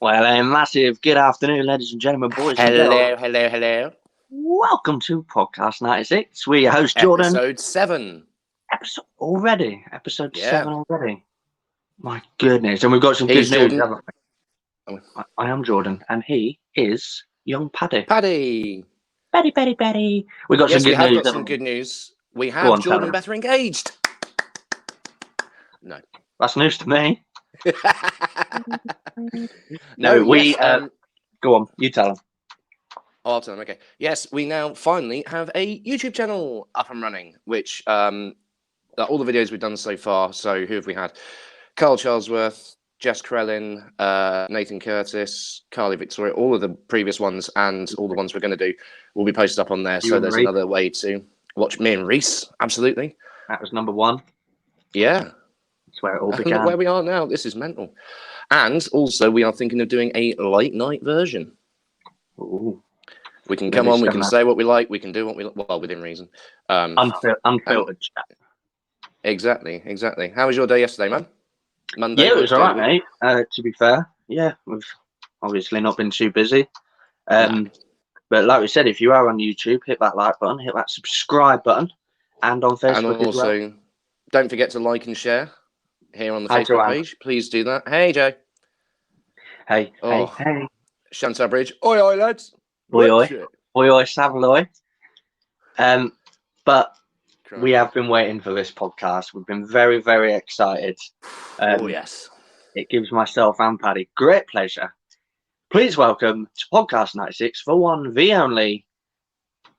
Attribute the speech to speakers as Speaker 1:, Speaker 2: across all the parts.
Speaker 1: Well, a massive good afternoon, ladies and gentlemen, boys and girls.
Speaker 2: Hello.
Speaker 1: Welcome to Podcast 96. We're your host, Jordan.
Speaker 2: Episode 7.
Speaker 1: Episode 7 already. My goodness. And we've got some good news, haven't we? I am Jordan, and he is young Paddy.
Speaker 2: Paddy.
Speaker 1: Paddy. We've got some good news.
Speaker 2: We have got some good news. We have Jordan better engaged. No.
Speaker 1: That's news to me. Go on, you tell him.
Speaker 2: I'll tell him, okay. Yes, we now finally have a YouTube channel up and running, which all the videos we've done so far. So who have we had? Carl Charlesworth, Jess Krellin, Nathan Curtis, Carly Victoria, all of the previous ones and all the ones we're going to do will be posted up on there. So there's another way to watch me and Reese. Absolutely.
Speaker 1: That was number 1.
Speaker 2: Yeah.
Speaker 1: That's where it all began.
Speaker 2: Where we are now. This is mental. And also we are thinking of doing a late night version.
Speaker 1: Ooh.
Speaker 2: We can come on, we can say what we like, we can do what we like, well, within reason.
Speaker 1: Unfiltered chat.
Speaker 2: Exactly. How was your day yesterday, man? Monday?
Speaker 1: Yeah, it was all right, mate. To be fair, yeah, we've obviously not been too busy. But like we said, if you are on YouTube, hit that like button, hit that subscribe button, and on Facebook
Speaker 2: and also,
Speaker 1: as well.
Speaker 2: Don't forget to like and share here on the Facebook page. Please do that. Hey, Joe.
Speaker 1: Hey.
Speaker 2: Chantal Bridge. Oi, lads.
Speaker 1: Oi, Savaloy. But we have been waiting for this podcast. We've been very, very excited.
Speaker 2: Yes.
Speaker 1: It gives myself and Paddy great pleasure. Please welcome to Podcast 96 for one, the only,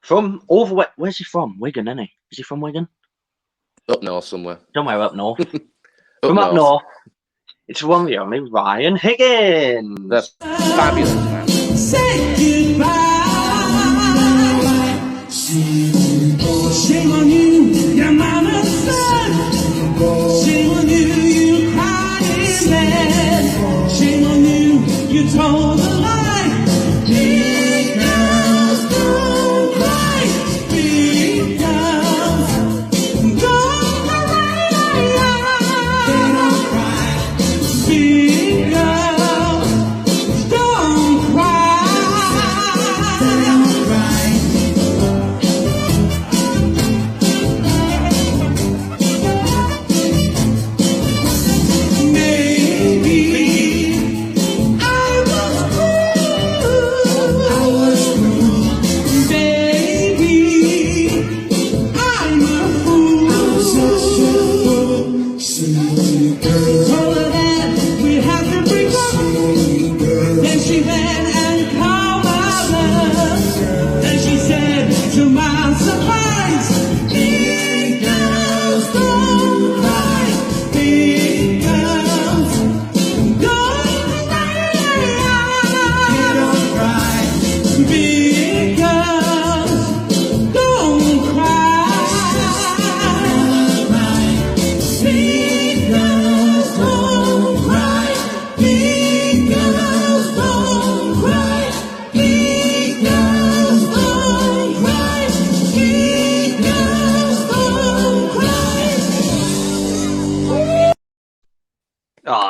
Speaker 1: from all the way. Where's he from? Wigan, isn't he? Is he from Wigan?
Speaker 2: Up north somewhere.
Speaker 1: Somewhere up north. Up north. It's one, the only, Ryan Higgins.
Speaker 2: That's fabulous, man.
Speaker 3: Say goodbye. Shame on you, your mama said. Shame on you, you crying man. Shame on you, you told a lie. Big girls don't cry. Big girls don't cry. They don't cry. Big girls don't cry. They don't cry.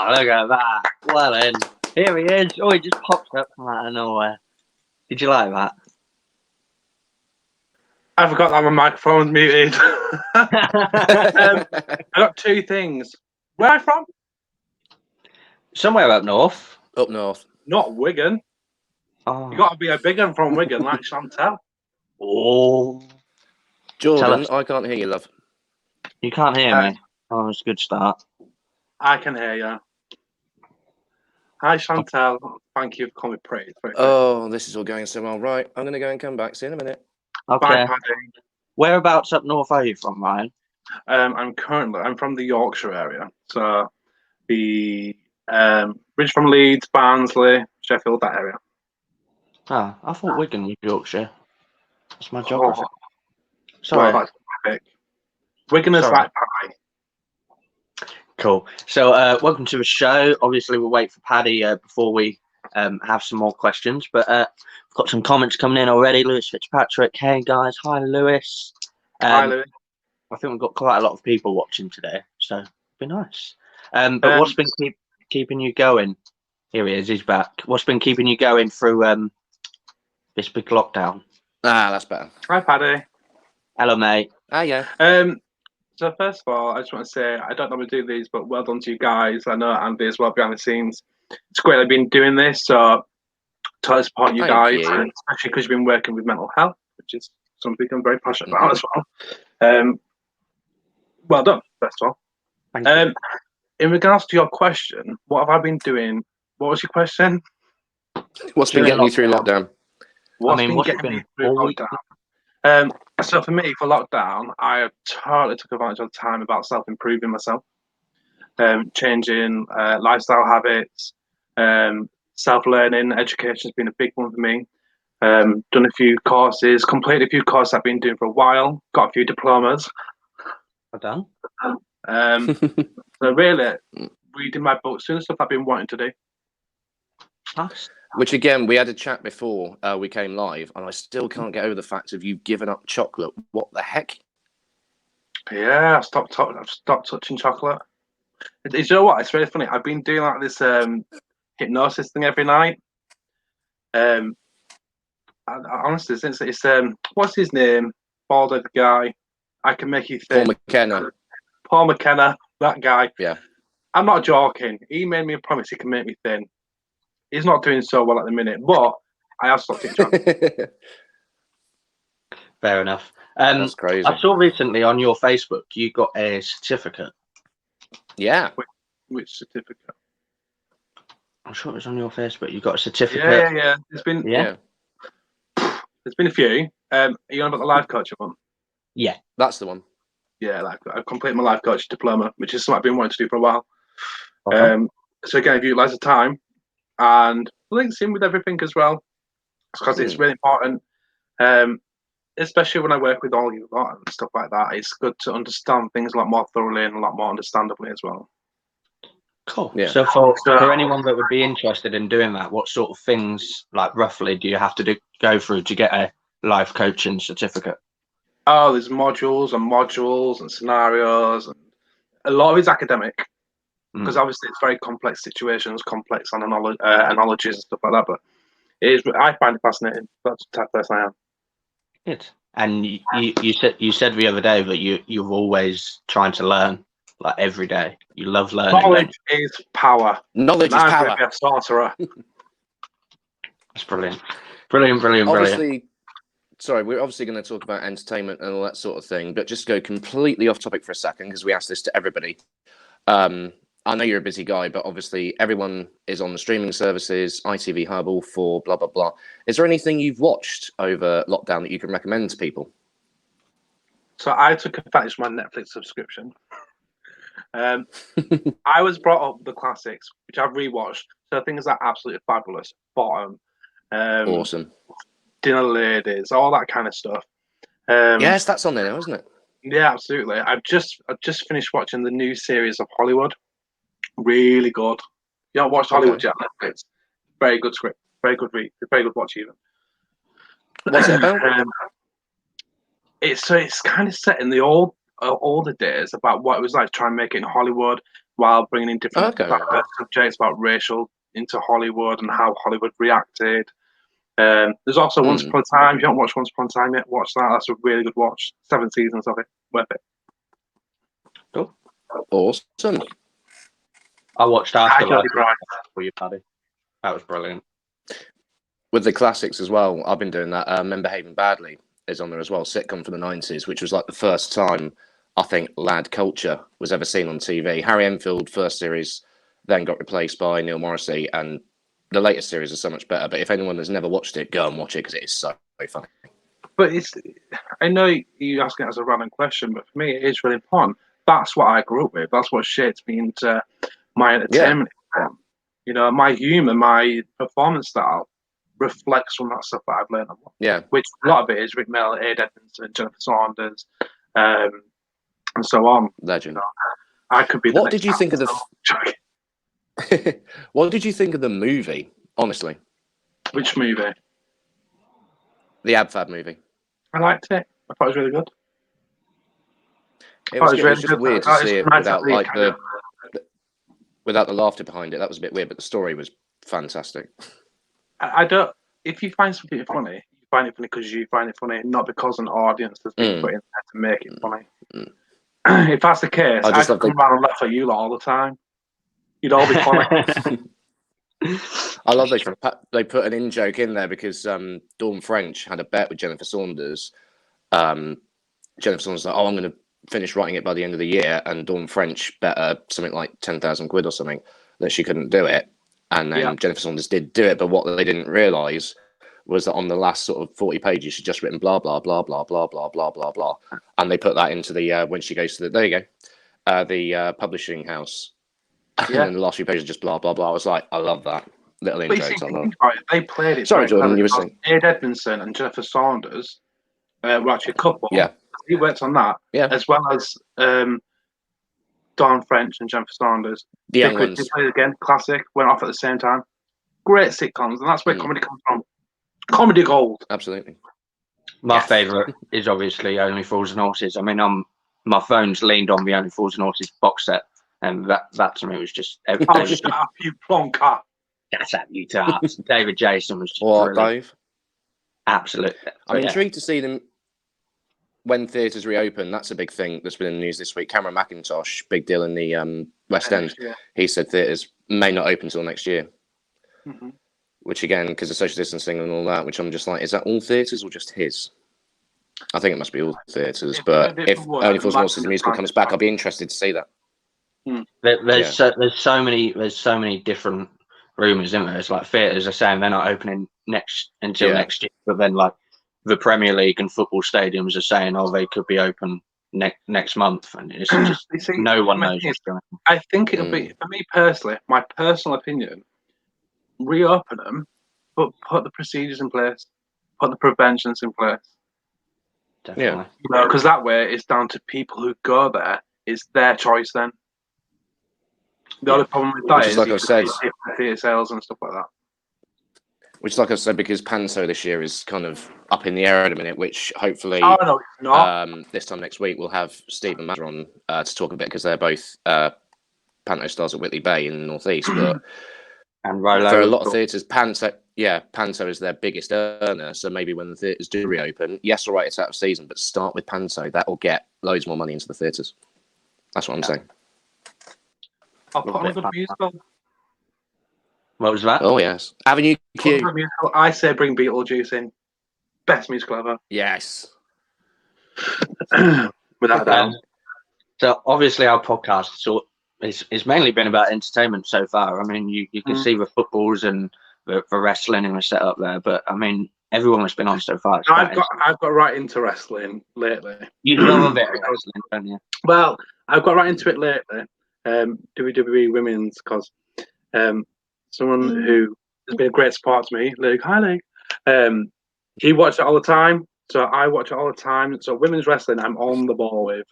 Speaker 1: Look at that. Well then. Here he is. Oh, he just popped up from out of nowhere. Did you like that?
Speaker 4: I forgot that my microphone's muted. I got 2 things. Where are you from?
Speaker 1: Somewhere up north.
Speaker 2: Up north.
Speaker 4: Not Wigan.
Speaker 1: Oh.
Speaker 4: You got to be a big one from Wigan, like Chantal.
Speaker 1: Oh.
Speaker 2: Jordan, I can't hear you, love.
Speaker 1: You can't hear me? Oh, it's a good start.
Speaker 4: I can hear you. Hi, Chantal. Thank you for coming pretty.
Speaker 2: Oh, this is all going so well. Right, I'm going to go and come back. See you in a minute.
Speaker 1: Okay.
Speaker 4: Bye, Paddy.
Speaker 1: Whereabouts up north are you from, Ryan?
Speaker 4: I'm from the Yorkshire area. So the Ridge from Leeds, Barnsley, Sheffield, that area.
Speaker 1: Ah, I thought Wigan was Yorkshire. That's my geography.
Speaker 4: Sorry. Well, that's epic. Wigan is like pie.
Speaker 1: Cool. So, welcome to the show. Obviously, we'll wait for Paddy before we have some more questions. But we've got some comments coming in already. Lewis Fitzpatrick. Hey, guys. Hi, Lewis.
Speaker 4: Hi, Lewis.
Speaker 1: I think we've got quite a lot of people watching today. So, it'll be nice. But what's been keeping you going? Here he is. He's back. What's been keeping you going through this big lockdown?
Speaker 2: Ah, that's better.
Speaker 4: Hi, Paddy.
Speaker 1: Hello, mate.
Speaker 2: Ah, yeah.
Speaker 4: So first of all, I just want to say I don't normally do these, but well done to you guys. I know Andy as well behind the scenes. It's great I've been doing this, so totally support you
Speaker 2: Thank
Speaker 4: guys,
Speaker 2: you.
Speaker 4: especially because you've been working with mental health, which is something I'm very passionate about as well. Well done, first of all.
Speaker 1: Thank you.
Speaker 4: In regards to your question, what have I been doing? What was your question?
Speaker 2: What's been
Speaker 1: During
Speaker 2: getting you through lockdown?
Speaker 4: What's
Speaker 1: mean,
Speaker 4: been
Speaker 1: what's it
Speaker 4: getting me
Speaker 1: been,
Speaker 4: through
Speaker 1: 4 weeks?
Speaker 4: lockdown? So for me, for lockdown, I totally took advantage of the time about self-improving myself, changing lifestyle habits, self-learning. Education has been a big one for me. Done a few courses, completed a few courses I've been doing for a while, got a few diplomas.
Speaker 1: Well done.
Speaker 4: So really, reading my books, doing the stuff I've been wanting to do.
Speaker 1: Nice.
Speaker 2: Which again, we had a chat before we came live, and I still can't get over the fact of you giving up chocolate. What the heck?
Speaker 4: Yeah, I've stopped touching chocolate. You know what? It's really funny. I've been doing like this hypnosis thing every night. Honestly, since it's what's his name? Bald guy. I can make you
Speaker 2: Paul
Speaker 4: thin.
Speaker 2: McKenna.
Speaker 4: Paul McKenna, that guy.
Speaker 2: Yeah.
Speaker 4: I'm not joking. He made me a promise he can make me thin. He's not doing so well at the minute, but I have stopped eating chocolate.
Speaker 1: Fair enough.
Speaker 2: That's crazy.
Speaker 1: I saw recently on your Facebook you got a certificate.
Speaker 2: Yeah.
Speaker 4: Which certificate?
Speaker 1: I'm sure it was on your Facebook. You got a certificate.
Speaker 4: Yeah. There's been
Speaker 1: Yeah.
Speaker 4: there's been a few. Are you on about the life coaching one?
Speaker 1: Yeah.
Speaker 2: That's the one.
Speaker 4: Yeah, like I've completed my life coach diploma, which is something I've been wanting to do for a while.
Speaker 1: Okay.
Speaker 4: So again, if you utilize the time and links in with everything as well, because it's really important. Especially when I work with all you lot and stuff like that, it's good to understand things a lot more thoroughly and a lot more understandably as well.
Speaker 1: Cool.
Speaker 2: Yeah.
Speaker 1: So for anyone that would be interested in doing that, what sort of things, like roughly, do you have to go through to get a life coaching certificate?
Speaker 4: Oh, there's modules and scenarios, and a lot of it's academic because obviously it's very complex situations, complex analogies and stuff like that. But I find it fascinating. That's the type of person I am.
Speaker 1: Good. And you said the other day that you're always trying to learn, like every day. You love learning.
Speaker 4: Knowledge is power.
Speaker 2: Knowledge is power.
Speaker 4: I'm a sorcerer.
Speaker 1: That's brilliant. Brilliant.
Speaker 2: Obviously, sorry, we're obviously going to talk about entertainment and all that sort of thing, but just go completely off topic for a second because we asked this to everybody. I know you're a busy guy, but obviously everyone is on the streaming services, ITV Hub, all for blah, blah, blah. Is there anything you've watched over lockdown that you can recommend to people?
Speaker 4: So I took advantage of my Netflix subscription. I was brought up with the classics, which I've rewatched. So things are absolutely fabulous. Bottom,
Speaker 2: Awesome.
Speaker 4: Dinner Ladies, all that kind of stuff.
Speaker 2: Yes, that's on there now, isn't it?
Speaker 4: Yeah, absolutely. I've just finished watching the new series of Hollywood. Really good. You haven't watched Hollywood yet? It's very good script, very good read, very good watch even.
Speaker 2: What's it about?
Speaker 4: It's kind of set in the older days about what it was like to try and make it in Hollywood while bringing in different subjects about racial into Hollywood and how Hollywood reacted. There's also Once Upon a Time. If you haven't watched Once Upon a Time yet, watch that. That's a really good watch. 7 seasons of it. Worth it.
Speaker 1: Cool.
Speaker 2: Awesome.
Speaker 1: I watched Afterlife for you, Paddy. That was brilliant.
Speaker 2: With the classics as well, I've been doing that. Men Behaving Badly is on there as well, sitcom from the 90s, which was like the first time I think lad culture was ever seen on TV. Harry Enfield, first series, then got replaced by Neil Morrissey, and the latest series is so much better. But if anyone has never watched it, go and watch it because it is so funny.
Speaker 4: But I know you asking it as a random question, but for me, it is really important. That's what I grew up with. That's what shaped me into my entertainment. Yeah. You know, my humour, my performance style reflects from that stuff that I've learned.
Speaker 2: Yeah. Which
Speaker 4: a lot of it is Rick Mel, Ade Edmondson, Jennifer Saunders, and so on.
Speaker 2: Legend.
Speaker 4: You know, I could be.
Speaker 2: What did you think of the? What did you think of the movie? Honestly.
Speaker 4: Which movie?
Speaker 2: The Ab Fab movie.
Speaker 4: I liked it. I thought it was really good.
Speaker 2: It was just weird to see it without like without the laughter behind it. That was a bit weird, but the story was fantastic.
Speaker 4: I don't. If you find something funny, you find it funny because you find it funny, not because an audience has been put in there to make it funny. If that's the case,
Speaker 2: I
Speaker 4: I'd
Speaker 2: just love
Speaker 4: come around and laugh at you lot all the time. You'd all be funny.
Speaker 2: I love they put an in joke in there because Dawn French had a bet with Jennifer Saunders. Jennifer Saunders was like, "Oh, I'm going to finish writing it by the end of the year," and Dawn French bet her something like 10,000 quid or something that she couldn't do it, and then Jennifer Saunders did do it, but what they didn't realise was that on the last sort of 40 pages, she'd just written blah blah blah blah blah blah blah blah blah, and they put that into the when she goes to the the publishing house, and then the last few pages are just blah blah blah. I was like, I love that little in jokes. I love.
Speaker 4: They played it.
Speaker 2: Sorry, Jordan, you were saying.
Speaker 4: Ed Edmondson and Jennifer Saunders were actually a couple.
Speaker 2: Yeah,
Speaker 4: he worked on that.
Speaker 2: Yeah,
Speaker 4: as well as Dawn French and Jennifer Saunders.
Speaker 2: The young
Speaker 4: They
Speaker 2: ones.
Speaker 4: played again, classic, went off at the same time. Great sitcoms, and that's where comedy comes from. Comedy gold.
Speaker 2: Absolutely.
Speaker 1: My favourite is obviously Only Fools and Horses. I mean, my phone's leaned on the Only Fools and Horses box set, and that to me was just everything.
Speaker 4: Oh, shut up, you plonker.
Speaker 1: That's at you tarts. David Jason was just
Speaker 2: What,
Speaker 1: brilliant.
Speaker 2: Dave?
Speaker 1: Absolutely.
Speaker 2: I'm intrigued to see them when theatres reopen. That's a big thing that's been in the news this week. Cameron McIntosh, big deal in the West End. He said theatres may not open until next year.
Speaker 4: Mm-hmm.
Speaker 2: Which again, because of social distancing and all that, which I'm just like, is that all theatres or just his? I think it must be all theatres. But if Only Fools and Horses the musical comes back, I'll be interested to see that.
Speaker 1: There's so many different rumours, isn't there? It's like theatres are saying they're not opening until next year, but then like the Premier League and football stadiums are saying, oh, they could be open next month, and it's just no one knows what's going on.
Speaker 4: I think it'll be, for me personally, my personal opinion, reopen them, but put the procedures in place, put the preventions in place.
Speaker 1: Definitely.
Speaker 4: Because that way it's down to people who go there. It's their choice then. The only problem with that is,
Speaker 2: like I said,
Speaker 4: theatre sales and stuff like that.
Speaker 2: Which is like I said, because Panto this year is kind of up in the air at a minute, which hopefully this time next week we'll have Steve and Matt on to talk a bit, because they're both Panto stars at Whitley Bay in the North East. But
Speaker 1: and Rolo,
Speaker 2: for a lot of theatres, Panto is their biggest earner. So maybe when the theatres do reopen, yes, all right, it's out of season, but start with Panto. That will get loads more money into the theatres. That's what I'm saying.
Speaker 4: I'll put on a good musical.
Speaker 1: What was that?
Speaker 2: Oh, yes. Avenue Q.
Speaker 4: I say bring Beetlejuice in. Best musical ever.
Speaker 2: Yes.
Speaker 4: Without a doubt.
Speaker 1: So obviously our podcast it's mainly been about entertainment so far. I mean, you can see the footballs and the wrestling and the setup there, but I mean, everyone that's been on so far.
Speaker 4: I've got right into wrestling lately.
Speaker 1: You love a bit of wrestling, don't you?
Speaker 4: Well, I've got right into it lately. WWE Women's, because someone who has been a great support to me, Luke, hi Luke, he watched it all the time, so I watch it all the time. So women's wrestling, I'm on the ball with.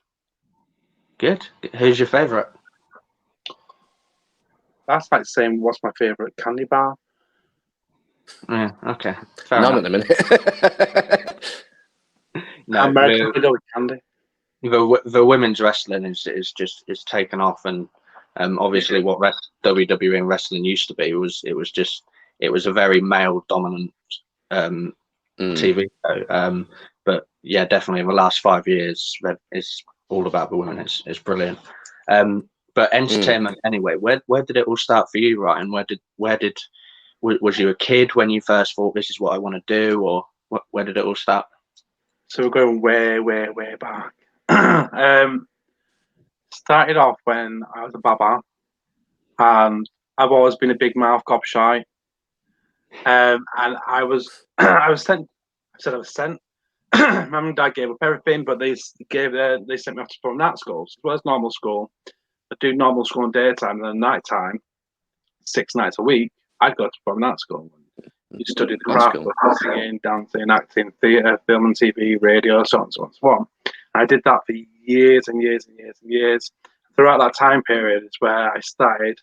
Speaker 1: Good. Who's your favourite?
Speaker 4: That's like saying, what's my favourite candy bar?
Speaker 1: Yeah, okay.
Speaker 2: None at the minute.
Speaker 4: No, American go with candy.
Speaker 1: The women's wrestling is taken off, and obviously what WWE and wrestling used to be it was a very male dominant TV show. But yeah, definitely in the last 5 years, it's all about the women. It's brilliant. But entertainment anyway. Where did it all start for you, Ryan? Was you a kid when you first thought this is what I want to do, or where did it all start?
Speaker 4: So we're going way, way, way back. Started off when I was a baba, and I've always been a big mouth, gob shy. And I was sent. I said I was sent. Mum and Dad gave up everything, but they sent me off to performing arts school. So it was normal school. I do normal school in daytime, and then night time, 6 nights a week, I'd go to performing arts school. You studied the craft, singing, dancing, acting, theatre, film and TV, radio, so on and so on and so on. I did that for years and years and years and years. Throughout that time period is where I started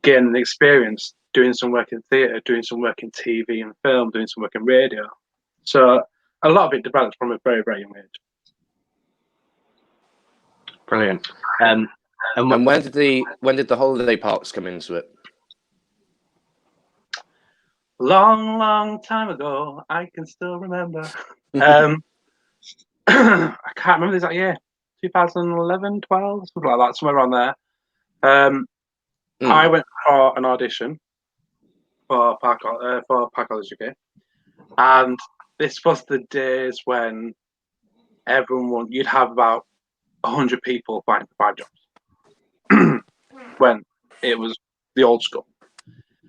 Speaker 4: getting the experience doing some work in theatre, doing some work in TV and film, doing some work in radio. So a lot of it developed from a very, very young age.
Speaker 1: Brilliant.
Speaker 2: And when did the holiday parks come into it?
Speaker 4: long, long time ago, I can still remember. I can't remember the exact year. 2011, 12, something like that, somewhere around there. I went for an audition for Park College UK, and this was the days when you'd have about 100 people fighting for 5 jobs. When it was the old school.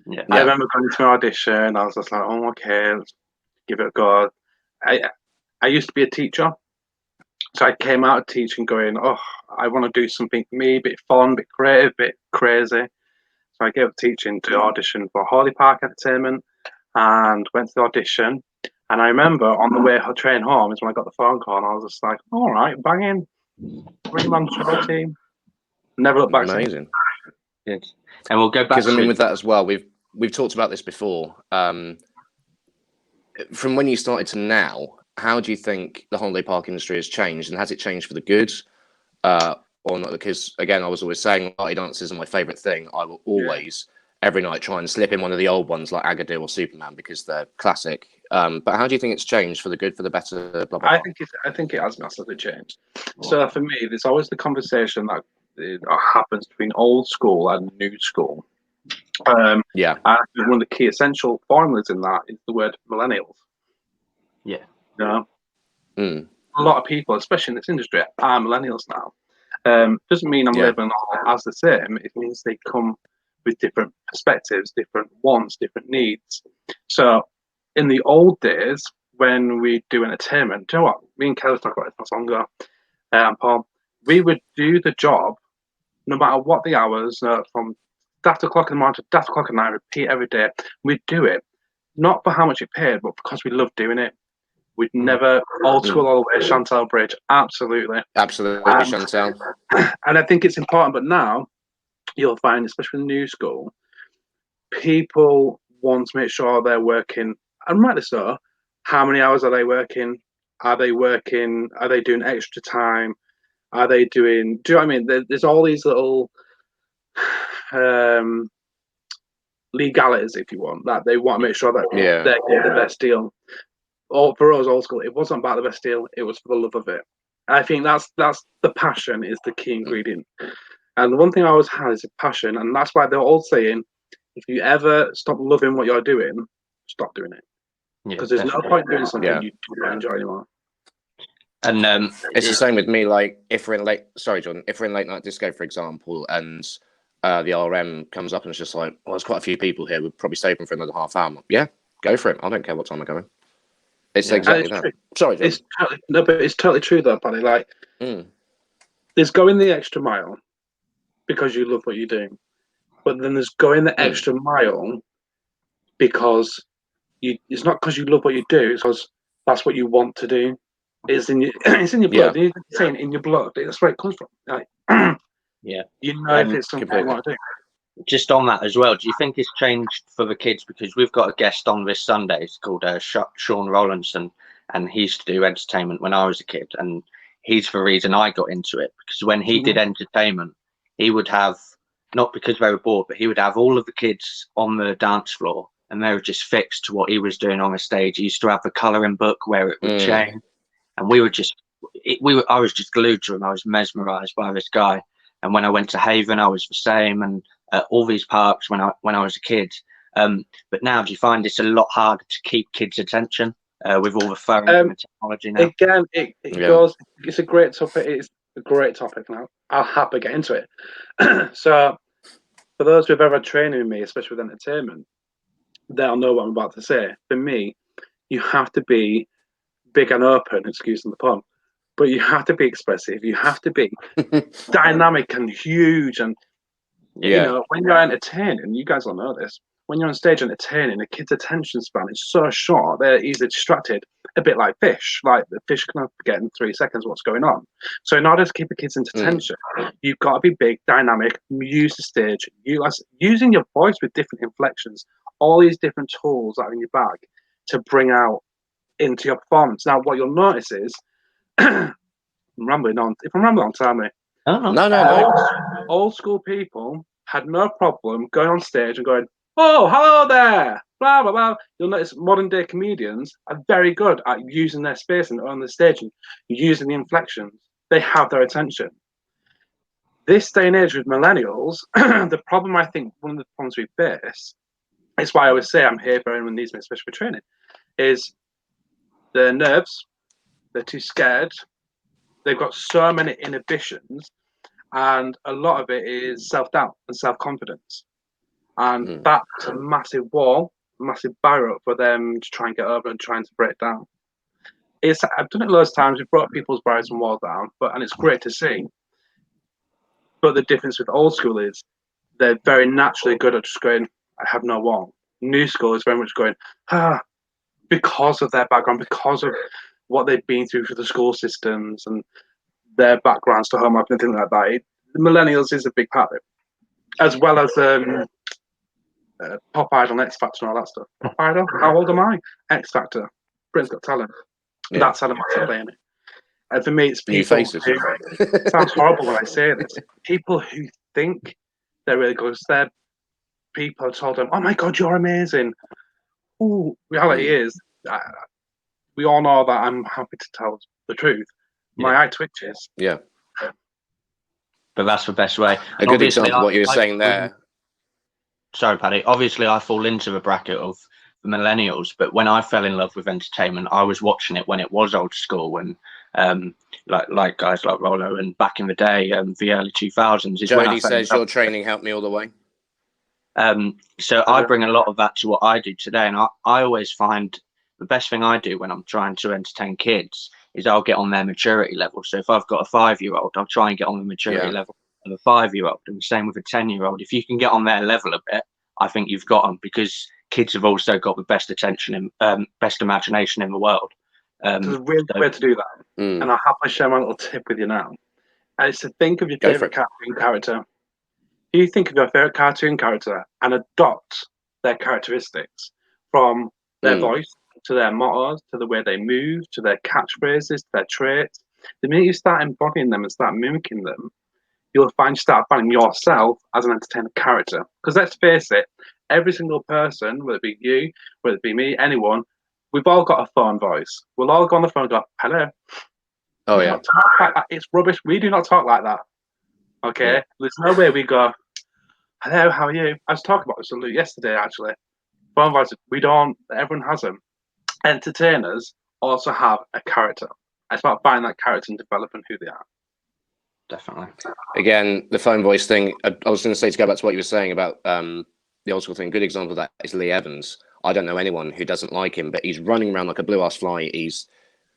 Speaker 1: Yeah.
Speaker 4: I remember going to an audition. I was just like, "Oh, okay, let's give it a go." I used to be a teacher, so I came out of teaching going, "Oh, I want to do something for me, a bit fun, a bit creative, a bit crazy." So I gave up teaching to audition for Hawley Park Entertainment and went to the audition. And I remember on the way train home is when I got the phone call, and I was just like, "All right, banging, 3-man show team." Never looked back.
Speaker 2: Amazing.
Speaker 1: Good. And we'll go back
Speaker 2: Because I mean,
Speaker 1: to
Speaker 2: with that as well, we've talked about this before. From when you started to now, how do you think the holiday park industry has changed, and has it changed for the good, or not? Because again, I was always saying party dances are my favourite thing. I will always every night try and slip in one of the old ones like Agadir or Superman because they're classic. But how do you think it's changed for the good, for the better? Blah, blah, blah?
Speaker 4: I think it has massively changed. So for me, there's always the conversation that happens between old school and new school. And one of the key essential formulas in that is the word millennials.
Speaker 1: Yeah.
Speaker 4: You know? A lot of people, especially in this industry, are millennials now. Doesn't mean I'm living as the same. It means they come with different perspectives, different wants, different needs. So in the old days, when we do entertainment, do you know what? Me and Kelly talked about this not long ago, and Paul, we would do the job no matter what the hours, from daft o'clock in the morning to daft o'clock at night, repeat every day. We'd do it, not for how much it paid, but because we loved doing it. We'd never old school all the way, Chantal Bridge, absolutely.
Speaker 2: Chantal.
Speaker 4: And I think it's important, but now you'll find, especially in the new school, people want to make sure they're working, and rightly so. How many hours are they working? Are they working? Are they doing extra time? Are they doing? Do you know what I mean? There's all these little legalities, if you want, that they want to make sure that they're getting the best deal. Or for us, old school, it wasn't about the best deal; it was for the love of it. I think that's the passion is the key ingredient. And the one thing I always had is a passion, and that's why they're all saying, if you ever stop loving what you're doing, stop doing it. Because there's no point doing something you don't enjoy anymore.
Speaker 1: And
Speaker 2: it's the same with me. Like if we're in Jordan, if we're in late night disco, for example, and the RM comes up and it's just like, well, there's quite a few people here. We'll probably stay open for another half hour. Like, yeah, go for it. I don't care what time I'm going. It's exactly that.
Speaker 4: True.
Speaker 2: Sorry, Jordan.
Speaker 4: But it's totally true though, Paddy. Like, there's going the extra mile because you love what you're doing, but then there's going the extra mile because it's not because you love what you do, it's because that's what you want to do. It's in your blood. You're saying in your blood. That's where it comes from. Like, you know, if it's something you want to do.
Speaker 1: Just on that as well, do you think it's changed for the kids? Because we've got a guest on this Sunday. It's called Sean Rollinson, and he used to do entertainment when I was a kid, and he's the reason I got into it. Because when he did entertainment, he would have, not because they were bored, but he would have all of the kids on the dance floor, and they were just fixed to what he was doing on a stage. He used to have the colouring book where it would change, and I was just glued to him. I was mesmerised by this guy. And when I went to Haven, I was the same, and all these parks when I was a kid. But now, do you find it's a lot harder to keep kids' attention with all the phones and the technology now?
Speaker 4: Again, it goes. It's a great topic. It's a great topic now. I'll happily get into it. So, for those who've ever trained with me, especially with entertainment, they'll know what I'm about to say. For me, you have to be big and open, excuse the pun, but you have to be expressive. You have to be dynamic and huge. And, you know, when you're entertaining, you guys all know this, when you're on stage entertaining, a kid's attention span is so short, they're easily distracted, a bit like fish. Like the fish can forget in 3 seconds what's going on. So in order to keep a kid's attention, you've got to be big, dynamic, use the stage, using your voice with different inflections, all these different tools that are in your bag to bring out into your performance. Now, what you'll notice is, I'm rambling on. If I'm rambling on, tell me.
Speaker 2: No.
Speaker 4: Old school people had no problem going on stage and going, oh, hello there, blah, blah, blah. You'll notice modern day comedians are very good at using their space and on the stage and using the inflections. They have their attention. This day and age with millennials, the problem, I think, one of the problems we face, it's why I always say I'm here for anyone who needs me, especially for training, is their nerves, they're too scared, they've got so many inhibitions, and a lot of it is self-doubt and self-confidence. And that's a massive wall, a massive barrier for them to try and get over and trying to break down. I've done it loads of times, we've brought people's barriers and walls down, and it's great to see. But the difference with old school is they're very naturally good at just going, I have no wall. New school is very much going, because of their background, because of what they've been through for the school systems and their backgrounds to home life and things like that. The millennials is a big part of it, as well as Pop Idol, X Factor, and all that stuff. Pop Idol, how old am I? X Factor, Britain's Got Talent. Yeah. That's how they're playing it. And for me, it's people. New faces. Who, it sounds horrible when I say this. People who think they're really good. They're people told them, "Oh my God, you're amazing." Ooh, reality is, we all know that I'm happy to tell the truth. My eye twitches.
Speaker 2: Yeah.
Speaker 1: But that's the best way.
Speaker 2: A good example of what you were saying there.
Speaker 1: Sorry, Paddy. Obviously, I fall into the bracket of the millennials, but when I fell in love with entertainment, I was watching it when it was old school, when like guys like Rollo, and back in the day, the early 2000s.
Speaker 2: Jody says your training helped me all the way.
Speaker 1: So I bring a lot of that to what I do today, and I always find the best thing I do when I'm trying to entertain kids is I'll get on their maturity level. So if I've got a 5-year-old, I'll try and get on the maturity level of a 5-year-old, and the same with a 10-year-old. If you can get on their level a bit, I think you've got them, because kids have also got the best attention and best imagination in the world.
Speaker 4: There's a weird way to do that, and I'll happily share my little tip with you now. And it's to think of your favorite cartoon character. If you think of your favorite cartoon character and adopt their characteristics, from their voice to their mottos, to the way they move, to their catchphrases, to their traits, the minute you start embodying them and start mimicking them, you'll start finding yourself as an entertainer character. Because let's face it, every single person, whether it be you, whether it be me, anyone, we've all got a phone voice. We'll all go on the phone and go, hello.
Speaker 2: Oh, yeah.
Speaker 4: Like that. It's rubbish. We do not talk like that. Okay? Yeah. There's no way we go, hello, how are you? I was talking about this yesterday, actually. Phone voices, we don't, everyone has them. Entertainers also have a character. It's about finding that character and developing who they are.
Speaker 1: Definitely.
Speaker 2: Again, the phone voice thing, I was going to say, to go back to what you were saying about the old school thing, good example of that is Lee Evans. I don't know anyone who doesn't like him, but he's running around like a blue-ass fly. He's,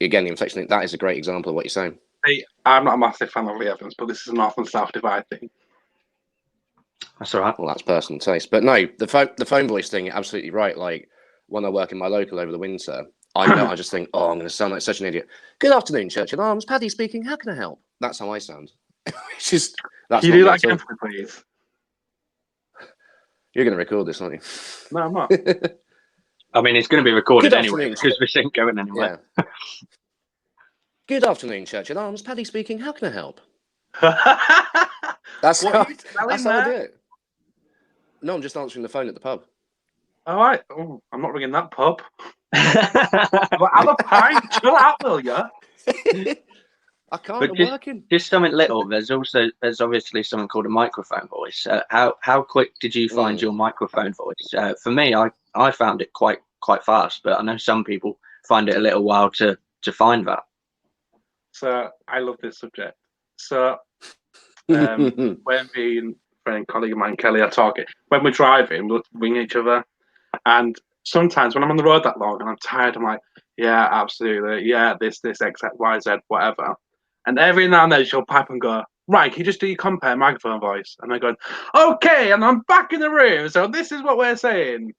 Speaker 2: again, the inflection, that is a great example of what you're saying.
Speaker 4: Hey, I'm not a massive fan of Lee Evans, but this is a North and South divide thing.
Speaker 1: That's all right.
Speaker 2: Well, that's personal taste. But no, the phone voice thing, you're absolutely right. Like, when I work in my local over the winter, I know, I just think, oh, I'm going to sound like such an idiot. Good afternoon, Church and Arms. Paddy speaking. How can I help? That's how I sound. It's just, that's
Speaker 4: can you do that again, please?
Speaker 2: You're going to record this, aren't you?
Speaker 4: No, I'm not.
Speaker 1: I mean, it's going to be recorded anyway, because this ain't going anywhere.
Speaker 2: Yeah. Good afternoon, Church and Arms. Paddy speaking. How can I help? That's how I do it. No, I'm just answering the phone at the pub.
Speaker 4: All right. Oh, I'm not ringing that pub. Have a pint. Chill out, will you?
Speaker 2: I can't. I'm working.
Speaker 1: Just something little. There's obviously something called a microphone voice. How quick did you find your microphone voice? For me, I found it quite fast, but I know some people find it a little while to find that.
Speaker 4: So I love this subject. So when me and a friend, colleague of mine, Kelly, are talking, when we're driving, we'll ring each other, and sometimes when I'm on the road that long and I'm tired, I'm like, yeah, absolutely, yeah, this X, Y, Z, whatever. And every now and then she'll pipe and go, right, can you just do your compare microphone voice? And I go, okay, and I'm back in the room, so this is what we're saying.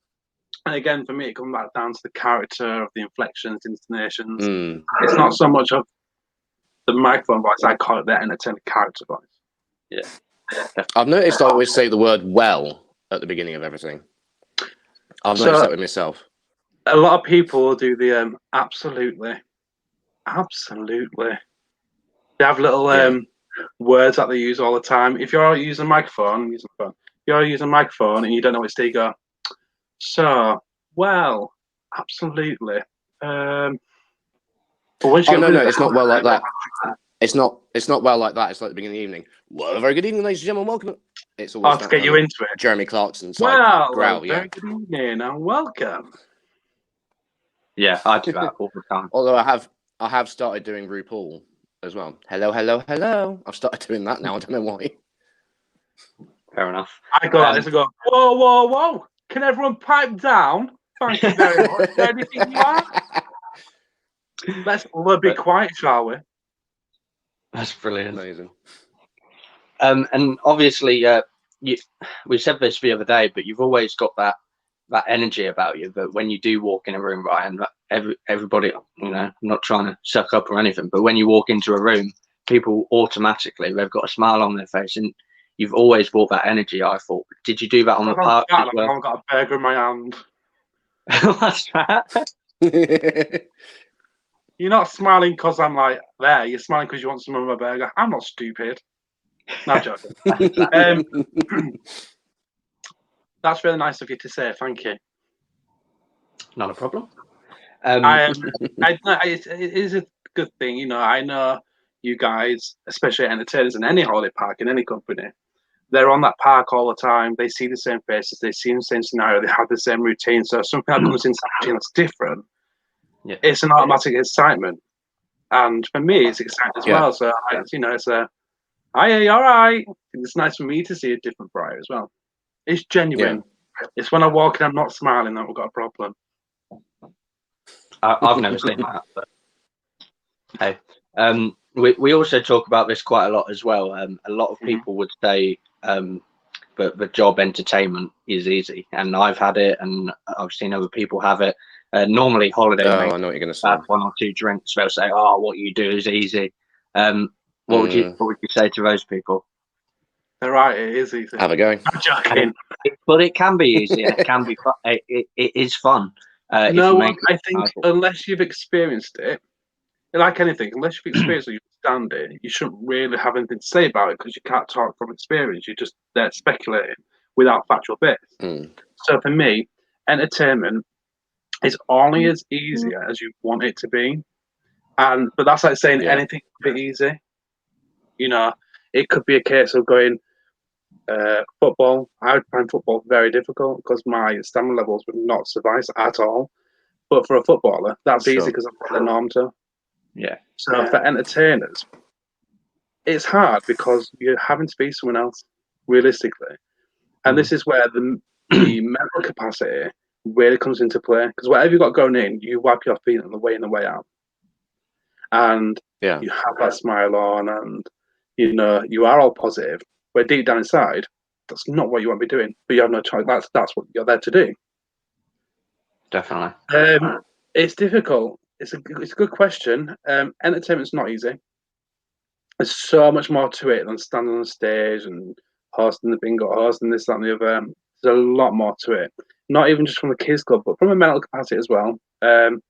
Speaker 4: And again, for me, it comes back down to the character of the inflections, intonations. It's not so much of the microphone voice, I call it the entertainer character voice.
Speaker 1: Yeah.
Speaker 2: I've noticed I always say the word well at the beginning of everything. I've noticed that with myself.
Speaker 4: A lot of people do the absolutely. They have little words that they use all the time. If you're using a microphone, and you don't know what to say, you go, So, well, absolutely. But once you
Speaker 2: Oh
Speaker 4: get
Speaker 2: no,
Speaker 4: rid
Speaker 2: no,
Speaker 4: of
Speaker 2: it's not
Speaker 4: the
Speaker 2: well like that. It's not well like that. It's like the beginning of the evening. Well, a very good evening, ladies and gentlemen. Welcome. It's always
Speaker 4: to
Speaker 2: that
Speaker 4: get
Speaker 2: kind
Speaker 4: you
Speaker 2: of
Speaker 4: into it.
Speaker 2: Jeremy Clarkson type
Speaker 4: Well,
Speaker 2: growl. Yeah.
Speaker 4: very good evening and welcome.
Speaker 1: Yeah, I do that all the time.
Speaker 2: Although I have started doing RuPaul as well. Hello, hello, hello. I've started doing that now. I don't know why.
Speaker 1: Fair enough.
Speaker 4: I go like this and go, whoa, whoa, whoa. Can everyone pipe down? Thank you very much. Where do you think you are? Let's be quiet, shall we?
Speaker 1: That's brilliant.
Speaker 2: Amazing.
Speaker 1: And obviously, we said this the other day, but you've always got that energy about you. But when you do walk in a room, Ryan, everybody, I'm not trying to suck up or anything, but when you walk into a room, people automatically, they've got a smile on their face, and you've always brought that energy. I thought, did you do that on the park as well?
Speaker 4: I've got a burger in my hand.
Speaker 1: That's right.
Speaker 4: You're not smiling because I'm like there. You're smiling because you want some of my burger. I'm not stupid. Not joking. That's really nice of you to say. Thank you.
Speaker 1: Not a problem.
Speaker 4: It is a good thing. I know you guys, especially entertainers in any holiday park, in any company, they're on that park all the time. They see the same faces. They see the same scenario. They have the same routine. So if something that comes into something that's different, it's an automatic excitement. And for me, it's exciting as well. So, it's a, hi, all right. It's nice for me to see a different Briar as well. It's genuine. Yeah. It's when I walk in, I'm not smiling that we've got a problem.
Speaker 1: I've never seen that. But hey, we also talk about this quite a lot as well. A lot of people would say but the job entertainment is easy, and I've had it, and I've seen other people have it. Normally, holiday.
Speaker 2: I know what you're going to say.
Speaker 1: Have one or two drinks. They'll say, "Oh, what you do is easy." What would you say to those people?
Speaker 4: They're right. It is easy.
Speaker 2: Have a go.
Speaker 4: I'm joking.
Speaker 1: But it can be easy, and it can be fun. It is fun.
Speaker 4: I think unless you've experienced it, like anything, unless you've experienced it, you understand it, you shouldn't really have anything to say about it because you can't talk from experience. You're just there speculating without factual bits. So for me, entertainment is only as easy as you want it to be. But that's like saying anything could be easy. It could be a case of going football. I would find football very difficult because my stamina levels would not suffice at all. But for a footballer, that's easy because I've got the norm to.
Speaker 1: Yeah.
Speaker 4: So for entertainers, it's hard because you're having to be someone else, realistically. And this is where the mental capacity really comes into play. Because whatever you've got going in, you wipe your feet on the way in, the way out. And you have that smile on, and you are all positive. But deep down inside, that's not what you want to be doing. But you have no choice. That's what you're there to do.
Speaker 1: Definitely.
Speaker 4: It's difficult. It's a good question. Entertainment's not easy. There's so much more to it than standing on stage and hosting the bingo, hosting this, that, and the other. There's a lot more to it. Not even just from the kids club, but from a mental capacity as well. And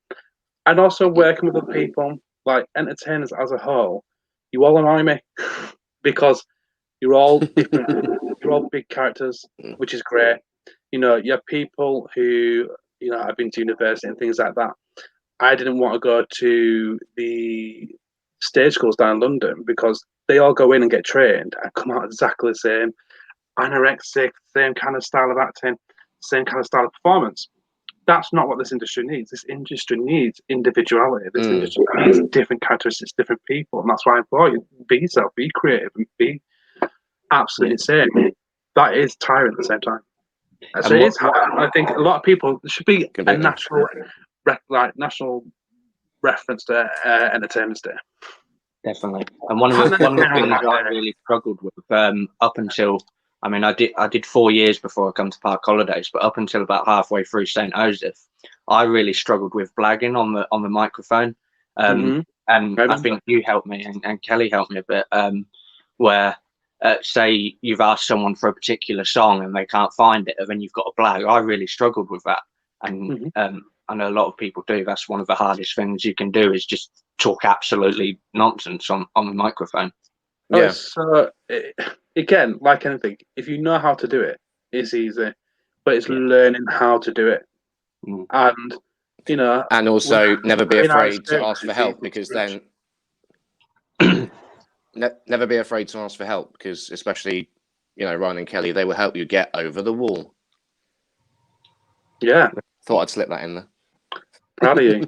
Speaker 4: also working with other people, like entertainers as a whole. You all annoy me because you're all different. You're all big characters, which is great. You have people who I've been to university and things like that. I didn't want to go to the stage schools down in London because they all go in and get trained and come out exactly the same, anorexic, same kind of style of acting, same kind of style of performance. That's not what this industry needs. This industry needs individuality. This industry needs different characteristics, different people. And that's why I implore you, be yourself, be creative, and be absolutely insane. That is tiring at the same time. So it is hard. I think a lot of people, there should be a national reference to Entertainment Day.
Speaker 1: Definitely. And one of the things I really struggled with up until, I did 4 years before I come to Park Holidays, but up until about halfway through St. Joseph, I really struggled with blagging on the microphone. And I think you helped me and Kelly helped me a bit, where say you've asked someone for a particular song and they can't find it, and then you've got a blag. I really struggled with that. And I know a lot of people do. That's one of the hardest things you can do, is just talk absolutely nonsense on the microphone.
Speaker 4: So again, like anything, if you know how to do it, it's easy. but it's learning how to do it. And
Speaker 2: and also never be
Speaker 4: in our
Speaker 2: afraid to ask for
Speaker 4: experience,
Speaker 2: help,
Speaker 4: it's
Speaker 2: because
Speaker 4: rich.
Speaker 2: then never be afraid to ask for help, because especially Ryan and Kelly, they will help you get over the wall.
Speaker 4: Yeah,
Speaker 2: Thought I'd slip that in there.
Speaker 4: proud of you.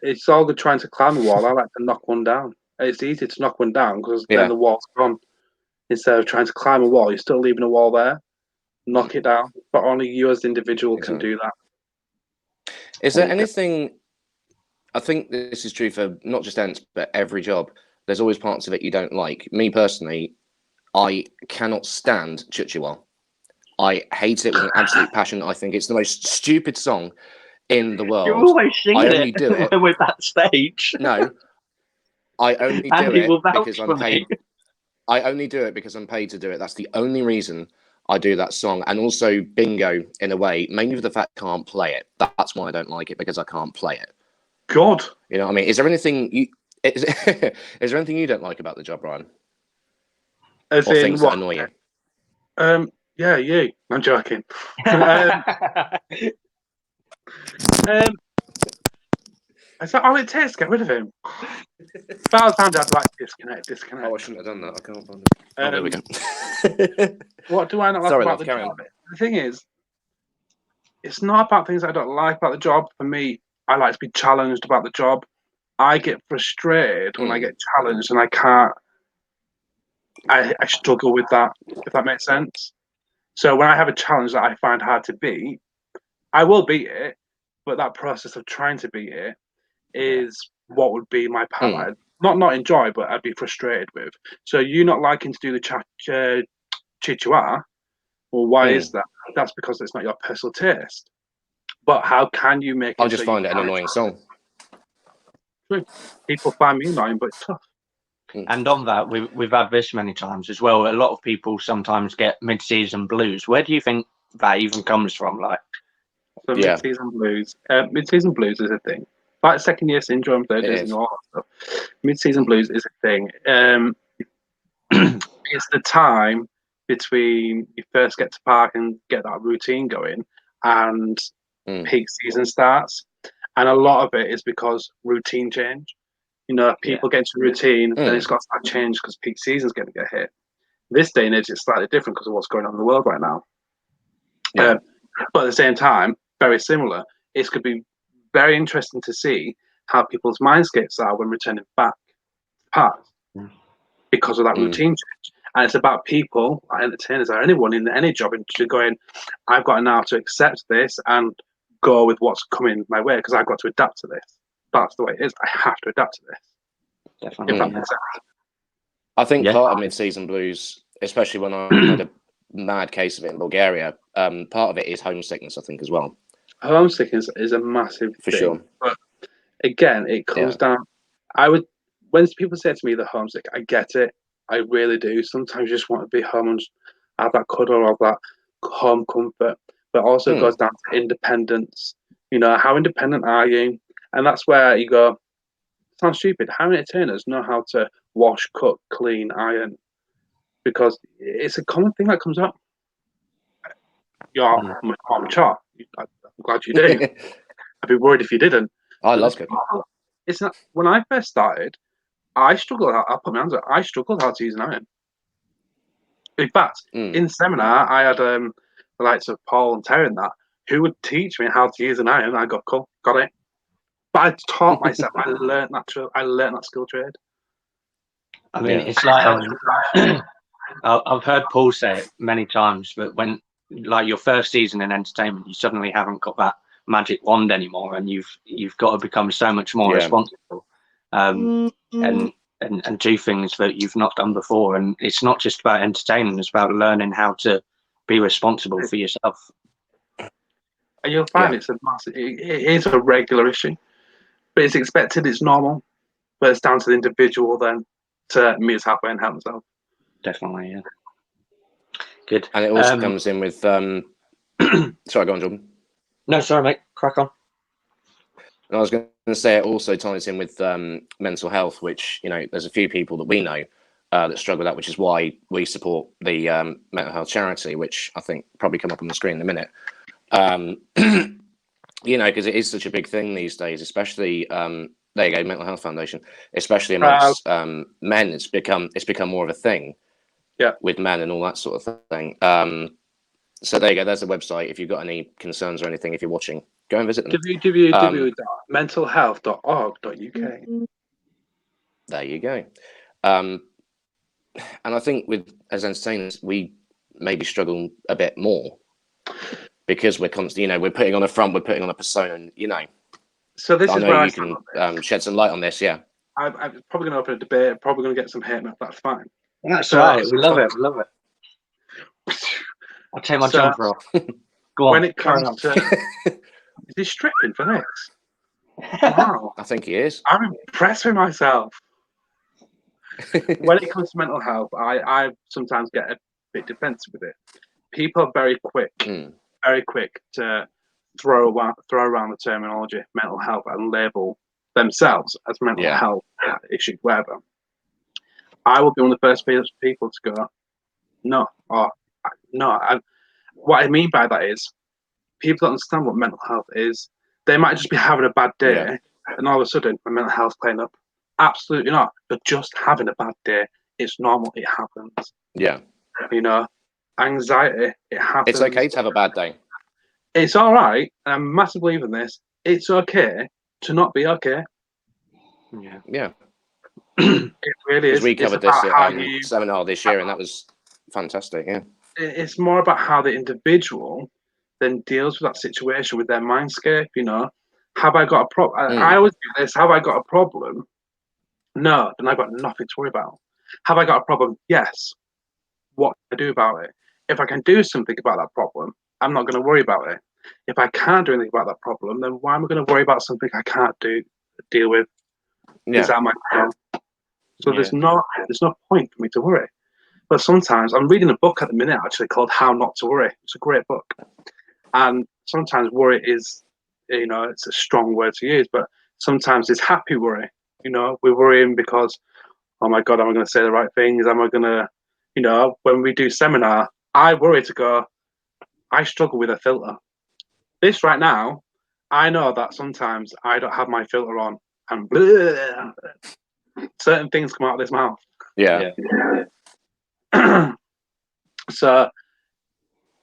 Speaker 4: It's all good trying to climb a wall. I like to knock one down. It's easy to knock one down because then the wall's gone. Instead of trying to climb a wall, you're still leaving a wall there. Knock it down, but only you as the individual can do that.
Speaker 2: Is there anything? I think this is true for not just Ents, but every job. There's always parts of it you don't like. Me personally, I cannot stand Chuchiwa. I hate it with an absolute passion. I think it's the most stupid song in the world.
Speaker 1: You're always singing
Speaker 2: I only do it
Speaker 1: when we're backstage.
Speaker 2: No, I only do it because I'm paid. I only do it because I'm paid to do it. That's the only reason I do that song. And also Bingo, in a way, mainly for the fact I can't play it. That's why I don't like it, because I can't play it.
Speaker 4: God.
Speaker 2: You know what I mean? Is there anything is there anything you don't like about the job, Ryan?
Speaker 4: As
Speaker 2: or
Speaker 4: in
Speaker 2: things
Speaker 4: what?
Speaker 2: That annoy you?
Speaker 4: Yeah, you. I'm joking. Is that all it takes to get rid of him? But I was found out like disconnect.
Speaker 2: Oh, I shouldn't have done that. I can't find it. Oh, there we go.
Speaker 4: What do I not like about the job? The thing is, it's not about things I don't like about the job. For me, I like to be challenged about the job. I get frustrated when I get challenged and I can't. I struggle with that, if that makes sense. So when I have a challenge that I find hard to beat, I will beat it. But that process of trying to beat it is what would be my part. I'd not enjoy, but I'd be frustrated with. So you not liking to do the Chichua, well, why is that? That's because it's not your personal taste. But how can you make it?
Speaker 2: I'll just find it an annoying song.
Speaker 4: People find me annoying, but it's tough.
Speaker 1: And on that, we've had this many times as well. A lot of people sometimes get mid-season blues. Where do you think that even comes from?
Speaker 4: Mid-season blues. Mid-season blues is a thing. Like second-year syndrome, third year syndrome, all that stuff. Mid-season blues is a thing. It's the time between you first get to park and get that routine going, and peak season starts. And a lot of it is because routine change. People get into routine, then it's got to start change because peak season's going to get hit. This day and age, it's slightly different because of what's going on in the world right now. But at the same time, very similar. It could be very interesting to see how people's mindscapes are when returning back to parks because of that routine change. And it's about people, entertainers, or anyone in any job, going, I've got now to accept this and go with what's coming my way because I've got to adapt to this. That's the way it is. I have to adapt to this.
Speaker 1: Definitely.
Speaker 4: If that makes sense.
Speaker 2: I think part of mid-season blues, especially when I had a mad case of it in Bulgaria, part of it is homesickness, I think, as well.
Speaker 4: Homesickness is a massive thing.
Speaker 2: Sure.
Speaker 4: But again, it comes down. When people say to me they're homesick, I get it. I really do. Sometimes you just want to be home and have that cuddle or that home comfort. But also it goes down to independence. How independent are you? And that's where you go, sounds stupid. How many entertainers know how to wash, cook, clean, iron? Because it's a common thing that comes up. I'm char. I'm glad you do. I'd be worried if you didn't.
Speaker 2: I love it.
Speaker 4: It's not. When I first started, I struggled. I'll put my hands up. I struggled how to use an iron. In fact, in seminar, I had the likes of Paul and Terry and that who would teach me how to use an iron. I got cool, got it. But I taught myself. I learned that skill trade.
Speaker 1: I mean, it's like I've heard Paul say it many times, but when your first season in entertainment, you suddenly haven't got that magic wand anymore, and you've got to become so much more responsible, and do things that you've not done before. And it's not just about entertaining; it's about learning how to be responsible for yourself.
Speaker 4: And you'll find it's a massive. It is a regular issue, but it's expected. It's normal, but it's down to the individual then to meet us halfway and help themselves.
Speaker 1: Definitely, yeah. Good.
Speaker 2: And it also comes in with sorry, go on, Jordan.
Speaker 1: No, sorry, mate. Crack on.
Speaker 2: And I was going to say it also ties in with mental health, which there's a few people that we know that struggle with that, which is why we support the mental health charity, which I think probably come up on the screen in a minute. Because it is such a big thing these days, especially there you go, Mental Health Foundation, especially amongst men. It's become more of a thing, with men and all that sort of thing. So there you go. There's the website. If you've got any concerns or anything, if you're watching, go and visit them.
Speaker 4: www.mentalhealth.org.uk.
Speaker 2: There you go. And I think as entertainers, we maybe struggle a bit more because we're constantly, we're putting on a front, we're putting on a persona, and,
Speaker 4: So this is where
Speaker 2: you can shed some light on this. Yeah,
Speaker 4: I'm probably going to open a debate. Probably going to get some hate mail. That's fine.
Speaker 1: That's right. We love it. We love it. I'll take my jumper off. Go on.
Speaker 4: When it comes to, is he stripping for this? Wow,
Speaker 2: I think he is.
Speaker 4: I'm impressed with myself. When it comes to mental health, I sometimes get a bit defensive with it. People are very quick to throw around the terminology mental health and label themselves as mental health issue, whatever. I will be one of the first people to go, no. What I mean by that is people don't understand what mental health is. They might just be having a bad day, and all of a sudden, my mental health's playing up. Absolutely not. They're just having a bad day. It's normal. It happens.
Speaker 2: Yeah.
Speaker 4: Anxiety, it happens.
Speaker 2: It's okay to have a bad day.
Speaker 4: It's all right, and I'm a massive believer in this. It's okay to not be okay.
Speaker 2: Yeah.
Speaker 4: It really is.
Speaker 2: We covered this at seminar this year, and that was fantastic. Yeah.
Speaker 4: It's more about how the individual then deals with that situation with their mindscape. Have I got a problem? I always do this. Have I got a problem? No, then I've got nothing to worry about. Have I got a problem? Yes. What do I do about it? If I can do something about that problem, I'm not going to worry about it. If I can't do anything about that problem, then why am I going to worry about something I can't deal with?
Speaker 2: Yeah.
Speaker 4: Is that my problem? So there's no point for me to worry. But sometimes I'm reading a book at the minute actually called How Not to Worry. It's a great book. And sometimes worry is, it's a strong word to use, but sometimes it's happy worry. We're worrying because, oh my God, am I going to say the right things? Am I going to, when we do seminar, I worry to go, I struggle with a filter. This right now, I know that sometimes I don't have my filter on and bleh, certain things come out of this mouth.
Speaker 2: Yeah.
Speaker 4: So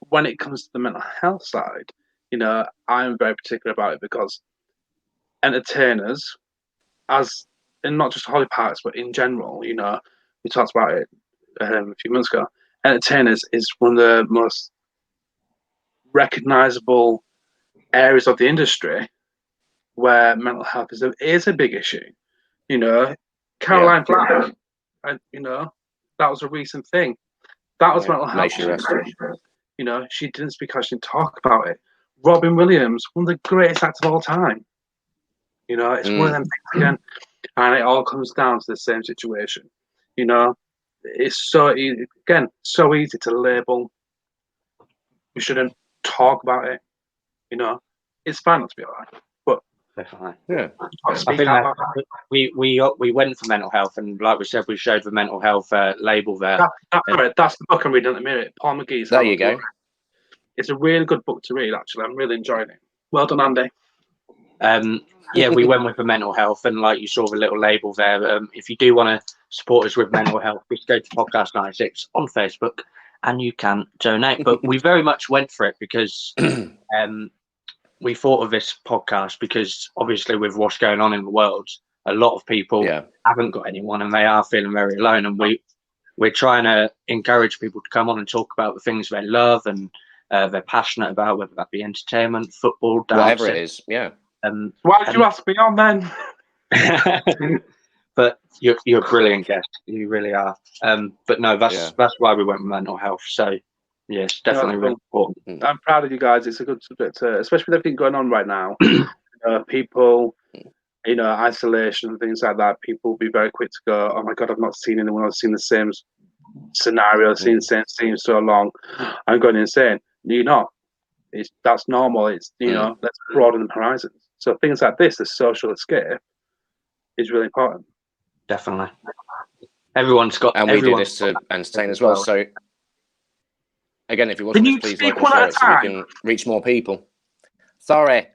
Speaker 4: when it comes to the mental health side, I'm very particular about it because entertainers, and not just Holly Parks, but in general, we talked about it a few months ago. Entertainers is one of the most recognizable areas of the industry where mental health is a big issue. Caroline Flack, that was a recent thing. That was mental health. She didn't speak out, she didn't talk about it. Robin Williams, one of the greatest actors of all time. It's one of them things again, and it all comes down to the same situation. It's so easy, so easy to label. We shouldn't talk about it. It's fine not to be alright, but
Speaker 1: definitely,
Speaker 4: I think that
Speaker 1: we went for mental health, and like we said, we showed the mental health label there.
Speaker 4: That's the book I'm reading at the minute. Paul McGee's.
Speaker 2: There you go.
Speaker 4: It's a really good book to read. Actually, I'm really enjoying it. Well done, Andy.
Speaker 1: We went with the mental health, and like you saw the little label there. If you do want to support us with mental health, just go to Podcast 96 on Facebook, and you can donate. But we very much went for it because we thought of this podcast because obviously with what's going on in the world, a lot of people haven't got anyone, and they are feeling very alone. And we're trying to encourage people to come on and talk about the things they love and they're passionate about, whether that be entertainment, football, dancing,
Speaker 2: whatever it is. Yeah.
Speaker 4: Why did you ask me on then?
Speaker 1: But you're a brilliant guest. You really are. But no, that's why we went with mental health. So yes, definitely really important.
Speaker 4: I'm proud of you guys. It's a good subject, especially with everything going on right now. People, isolation and things like that. People will be very quick to go, "Oh my God, I've not seen anyone. I've seen the same scenario, seen the same scene so long. I'm going insane." You're not. That's normal. It's let's broaden the horizons. So things like this, the social escape, is really important.
Speaker 1: Definitely. Everyone's got,
Speaker 2: and we do this to entertain as well. So, again, if you're watching this, please like and share it so we can reach more people. Sorry.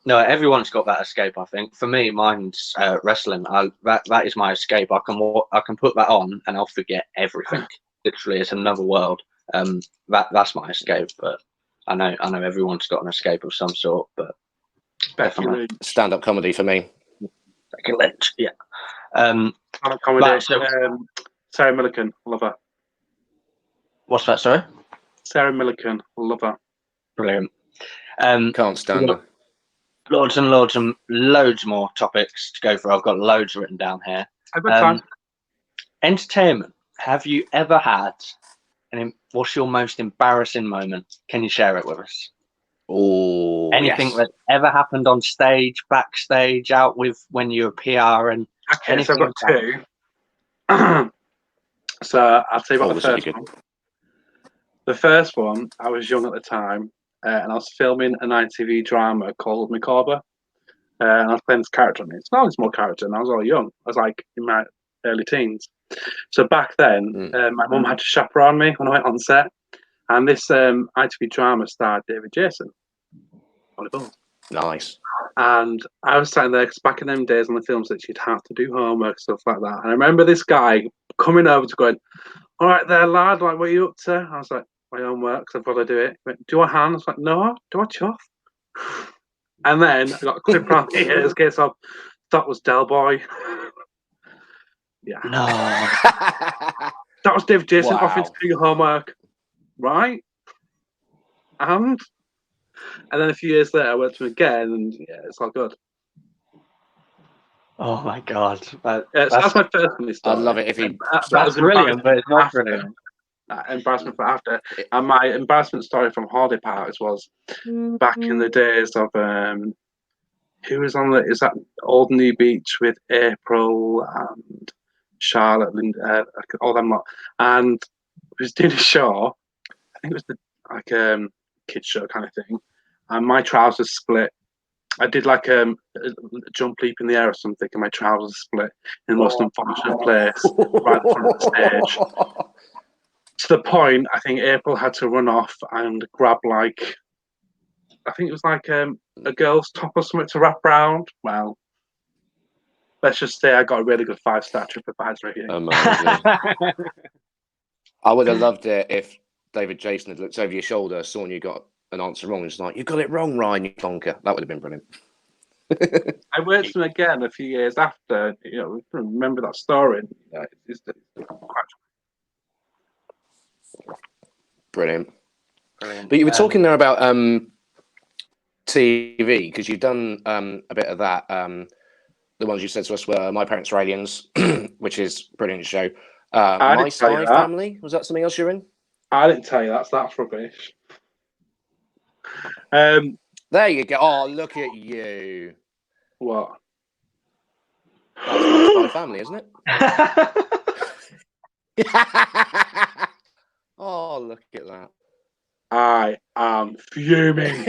Speaker 1: No, everyone's got that escape. I think for me, mine's wrestling. That is my escape. I can put that on and I'll forget everything. Literally, it's another world. That's my escape. But I know everyone's got an escape of some sort. But definitely
Speaker 2: stand-up comedy for me.
Speaker 1: Becky Lynch, yeah.
Speaker 4: Stand-up comedy. Sarah Millican, love her.
Speaker 1: What's that? Sorry.
Speaker 4: Sarah Millican, love her.
Speaker 1: Brilliant.
Speaker 2: Can't stand her.
Speaker 1: Loads and loads more topics to go through. I've got loads written down here.
Speaker 4: I've got time.
Speaker 1: Entertainment. Have you ever had what's your most embarrassing moment? Can you share it with us?
Speaker 2: Oh,
Speaker 1: anything that ever happened on stage, backstage, out with when you were PR and
Speaker 4: okay, so I've got two. So I'll tell you about the first one. The first one, I was young at the time, and I was filming an ITV drama called Micawber, and I was playing this character on it. It's not a small character, and I was all young. I was like in my early teens. So back then, my mum had to chaperone me when I went on set, and this ITV drama starred David Jason.
Speaker 2: Nice.
Speaker 4: And I was sitting there, because back in them days on the film set, you'd have to do homework, stuff like that. And I remember this guy coming over to going, "All right there, lad, like, what are you up to?" I was like, "My homework, because I've got to do it." He went, "Do a hand?" I was like, "No, do a chuff?" And then I got a clip around the ears, case of, that was Del Boy. Yeah.
Speaker 1: No.
Speaker 4: That was David Jason offering to do your homework. Right? And then a few years later, I went to him again, and yeah, it's all good.
Speaker 1: Oh my God.
Speaker 4: That's my first funny story.
Speaker 2: I'd love it if he...
Speaker 1: That's brilliant, but it's not brilliant.
Speaker 4: Embarrassment for after. And my embarrassment story from holiday parties was back in the days of who was on is that Old New Beach with April and Charlotte, all them lot, and we was doing a show. I think it was kids show kind of thing, and my trousers split. I did like a jump leap in the air or something, and my trousers split in the most unfortunate place right in front of the stage. To the point, I think April had to run off and grab I think it was like a girl's top or something to wrap around. Well, let's just say I got a really good 5-star TripAdvisor review.
Speaker 2: I would have loved it if David Jason had looked over your shoulder, saw you got an answer wrong, and was like, "You got it wrong, Ryan, you plonker." That would have been brilliant.
Speaker 4: I worked with him again a few years after. Remember that story. It's
Speaker 2: Brilliant. But you were talking there about TV, because you've done a bit of that. The ones you said to us were My Parents Are Aliens, which is a brilliant show. My Spy Family, was that something else you're in?
Speaker 4: I didn't tell you that's rubbish.
Speaker 2: There you go. Oh, look at you.
Speaker 4: What?
Speaker 2: That's My Spy Family, isn't it? Oh, look at that.
Speaker 4: I am fuming.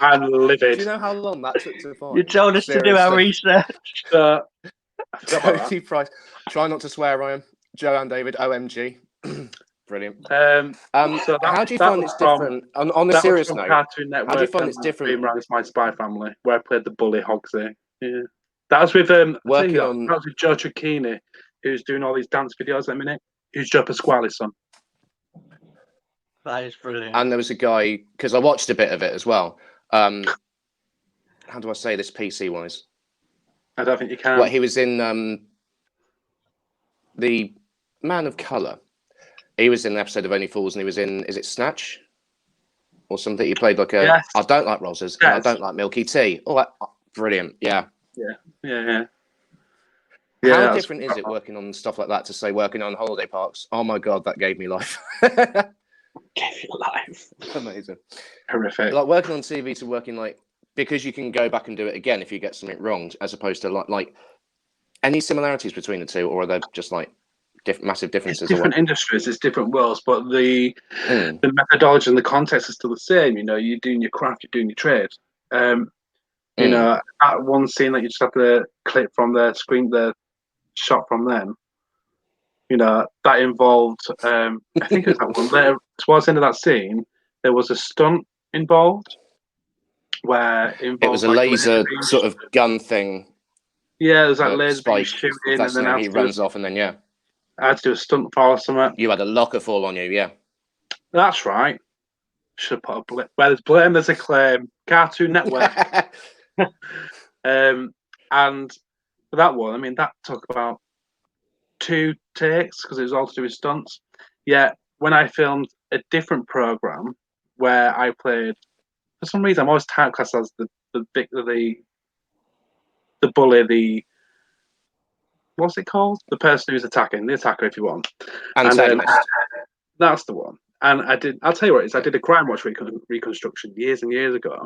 Speaker 4: I'm livid.
Speaker 2: Do you know how long that took to find?
Speaker 1: You told us to do our research.
Speaker 2: Tony Price. Try not to swear, Ryan. Joe and David, OMG. Brilliant.
Speaker 4: So
Speaker 2: how do you find it's different? On a serious note,
Speaker 4: Cartoon Network,
Speaker 2: how do you find it's different?
Speaker 4: My Spy Family, where I played the bully Hogsy. Yeah. That was with that was with Joe Tricchini, who's doing all these dance videos at the minute. Who's Joe Pasquale's son.
Speaker 1: That is brilliant.
Speaker 2: And there was a guy, because I watched a bit of it as well. How do I say this PC wise?
Speaker 4: I don't think you can.
Speaker 2: Well, he was in The Man of Colour. He was in an episode of Only Fools, and he was in, is it Snatch? Or something? He played like
Speaker 4: yes.
Speaker 2: I don't like Rosas, yes. I don't like milky tea. Oh, brilliant. Yeah.
Speaker 4: Yeah.
Speaker 2: How different is it working on stuff like that to say working on holiday parks? Oh my God, that gave me life.
Speaker 1: Gave you life.
Speaker 2: Amazing.
Speaker 4: Horrific.
Speaker 2: Like working on TV to working because you can go back and do it again if you get something wrong, as opposed to like any similarities between the two, or are they just like massive
Speaker 4: It's
Speaker 2: differences.
Speaker 4: different industries, it's different worlds, but the methodology and the context is still the same. You know, you're doing your craft, you're doing your trade. You know, that one scene that you just have the clip from the screen, the shot from them. You know, that involved. I think it was that one. There, towards the end of that scene, there was a stunt involved, where
Speaker 2: It was a
Speaker 4: like
Speaker 2: laser sort of gun thing.
Speaker 4: Yeah, it was like laser beam
Speaker 2: Spike,
Speaker 4: shooting, and then
Speaker 2: he runs off, and then
Speaker 4: I had to do a stunt fall or something.
Speaker 2: You had a locker fall on you, yeah.
Speaker 4: That's right. Should have put a blip. Where there's blame, there's a claim. Cartoon Network. And for that one, I mean, that took about 2 takes because it was all to do with stunts. Yeah, when I filmed a different program where I played, for some reason, I'm always typecast as the bully, what's it called? The person who's attacking, the attacker, if you want.
Speaker 2: Antagonist.
Speaker 4: And that's the one. And I'll tell you what it is, I did a crime watch reconstruction years and years ago,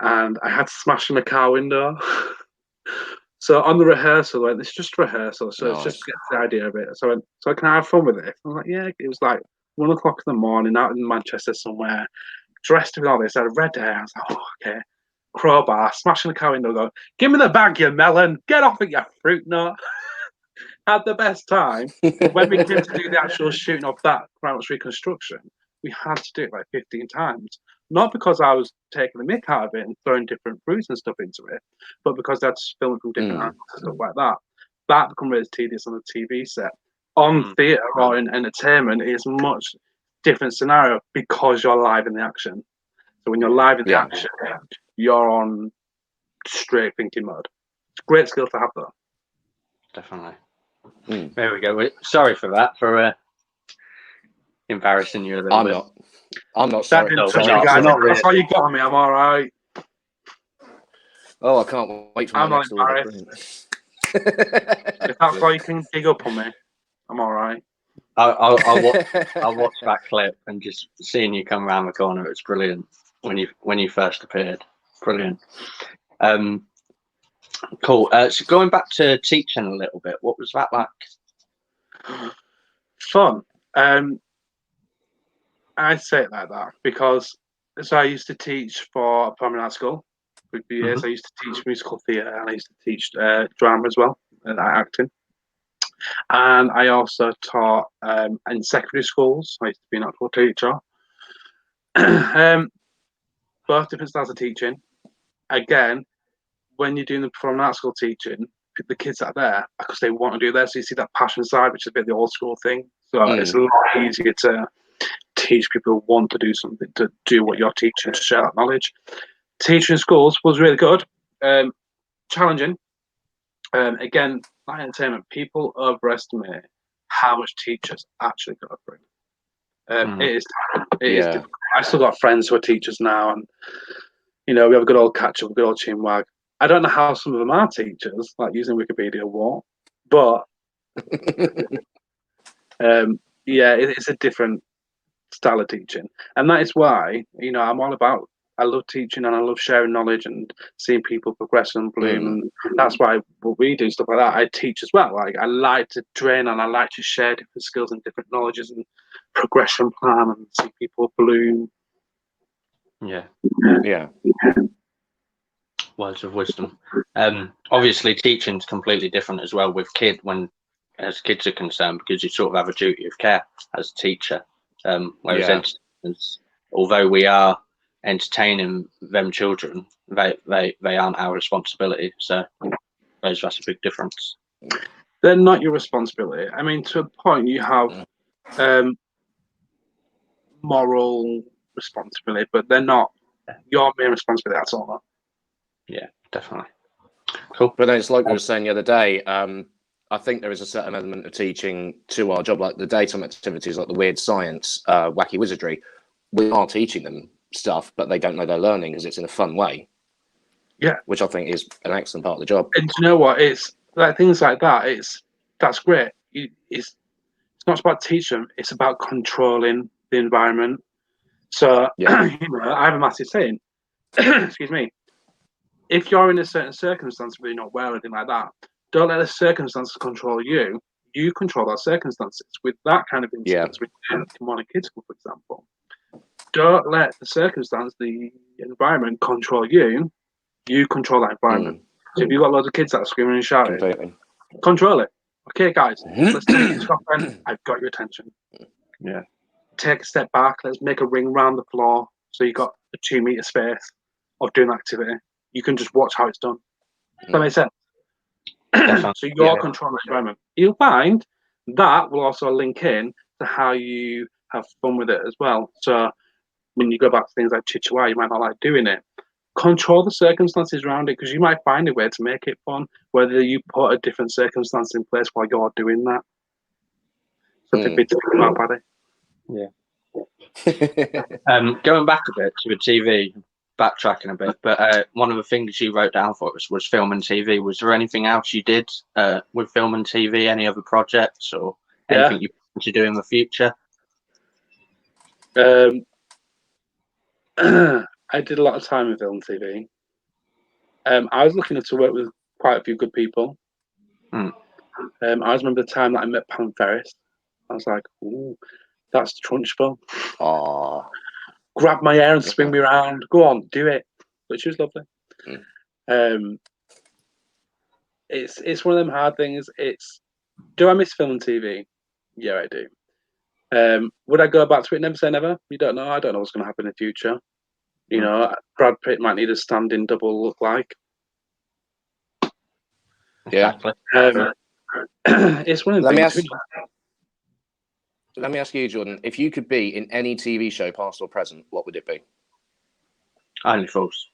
Speaker 4: and I had to smash in a car window. So on the rehearsal, like, it's just rehearsal, so it's just to get the idea of it. So can I have fun with it? I'm like, yeah. It was like 1:00 in the morning out in Manchester somewhere, dressed with all this. I had red hair. I was like, oh, okay. Crowbar, smashing the car window, go, give me the bag, you melon. Get off it, you fruit nut. Had the best time. But when we came to do the actual shooting of that crime watch reconstruction, we had to do it like 15 times. Not because I was taking the mick out of it and throwing different fruits and stuff into it, but because that's filming from different angles and stuff like that. That becomes really tedious on a TV set. On theatre or in entertainment, it's much different scenario because you're live in the action. So when you're live in the action, you're on straight thinking mode. It's a great skill to have, though.
Speaker 1: Definitely. There we go. Sorry for that, for embarrassing you a little bit.
Speaker 2: I'm not sorry.
Speaker 4: That's all you got on me. I'm all right.
Speaker 2: Oh, I can't wait for my next order.
Speaker 4: If that's why you can dig up on me, I'm all right.
Speaker 1: I'll watch that clip, and just seeing you come around the corner, it's brilliant. When you first appeared, brilliant. Cool. So going back to teaching a little bit, what was that like?
Speaker 4: Fun. I say it like that because I used to teach for a permanent art school for years. I used to teach musical theatre, and I used to teach drama as well, and acting. And I also taught in secondary schools. I used to be an actual teacher. Both different styles of teaching. Again, when you're doing the performing arts school teaching, the kids that are there because they want to do that. So you see that passion side, which is a bit the old school thing. So it's a lot easier to teach people who want to do something, to do what you're teaching, to share that knowledge. Teaching in schools was really good. Challenging. Again, like entertainment, people overestimate how much teachers actually go through. It is difficult. I still got friends who are teachers now, and we have a good old catch up, a good old chin wag. I don't know how some of them are teachers, like using Wikipedia what, but it's a different style of teaching, and that is why I'm all about. I love teaching and I love sharing knowledge and seeing people progress and bloom, and that's why what we do stuff like that. I teach as well. Like I like to train and I like to share different skills and different knowledges and progression plan and see people bloom.
Speaker 1: Yeah. Words of wisdom. Obviously, teaching's completely different as well with as kids are concerned, because you sort of have a duty of care as a teacher. Whereas although we are entertaining them children, they aren't our responsibility. So that's a big difference.
Speaker 4: They're not your responsibility. I mean, to a point, you have moral responsibility, but they're not your main responsibility. That's all.
Speaker 1: Yeah, definitely. Cool.
Speaker 2: But then it's like we were saying the other day. I think there is a certain element of teaching to our job, like the daytime activities, like the weird science, wacky wizardry. We are teaching them stuff, but they don't know they're learning because it's in a fun way. Yeah, which I think is an excellent part of the job.
Speaker 4: And you know what? It's like things like that. That's great. It's not about teaching them. It's about controlling the environment. So I have a massive saying. Excuse me. If you're in a certain circumstance where you're not well or anything like that, don't let the circumstances control you. you control our circumstances. With that kind of instance, with Morning Kids School, for example, don't let the circumstance, the environment control you. You control that environment. So if you've got loads of kids that are screaming and shouting, control it. Okay, guys, let's take this off then. I've got your attention.
Speaker 1: Yeah.
Speaker 4: Take a step back. Let's make a ring around the floor. So you've got a 2 meter space of doing activity. You can just watch how it's done. Does that make sense? So you're controlling the environment. You'll find that will also link in to how you have fun with it as well. So when you go back to things like Chihuahua, you might not like doing it. Control the circumstances around it, because you might find a way to make it fun, whether you put a different circumstance in place while you're doing that. Something big to think about, Paddy.
Speaker 1: Yeah. Going back a bit to the TV, backtracking a bit, but one of the things you wrote down for us was film and TV. Was there anything else you did with film and TV? Any other projects or anything you plan to do in the future?
Speaker 4: I did a lot of time in film and TV. I was looking to work with quite a few good people. I remember the time that I met Pam Ferris. I was like, ooh, that's Trunchbull.
Speaker 2: Aww.
Speaker 4: Grab my hair and swing me around. Go on, do it. But she was lovely. It's one of them hard things. Do I miss film and TV? Yeah, I do. Would I go back to it? Never say never. You don't know. I don't know what's going to happen in the future. You know, Brad Pitt might need a stand-in double look like.
Speaker 2: Yeah.
Speaker 4: It's one of the things.
Speaker 2: Let me ask you, Jordan, if you could be in any TV show, past or present, what would it be?
Speaker 1: Only Fools.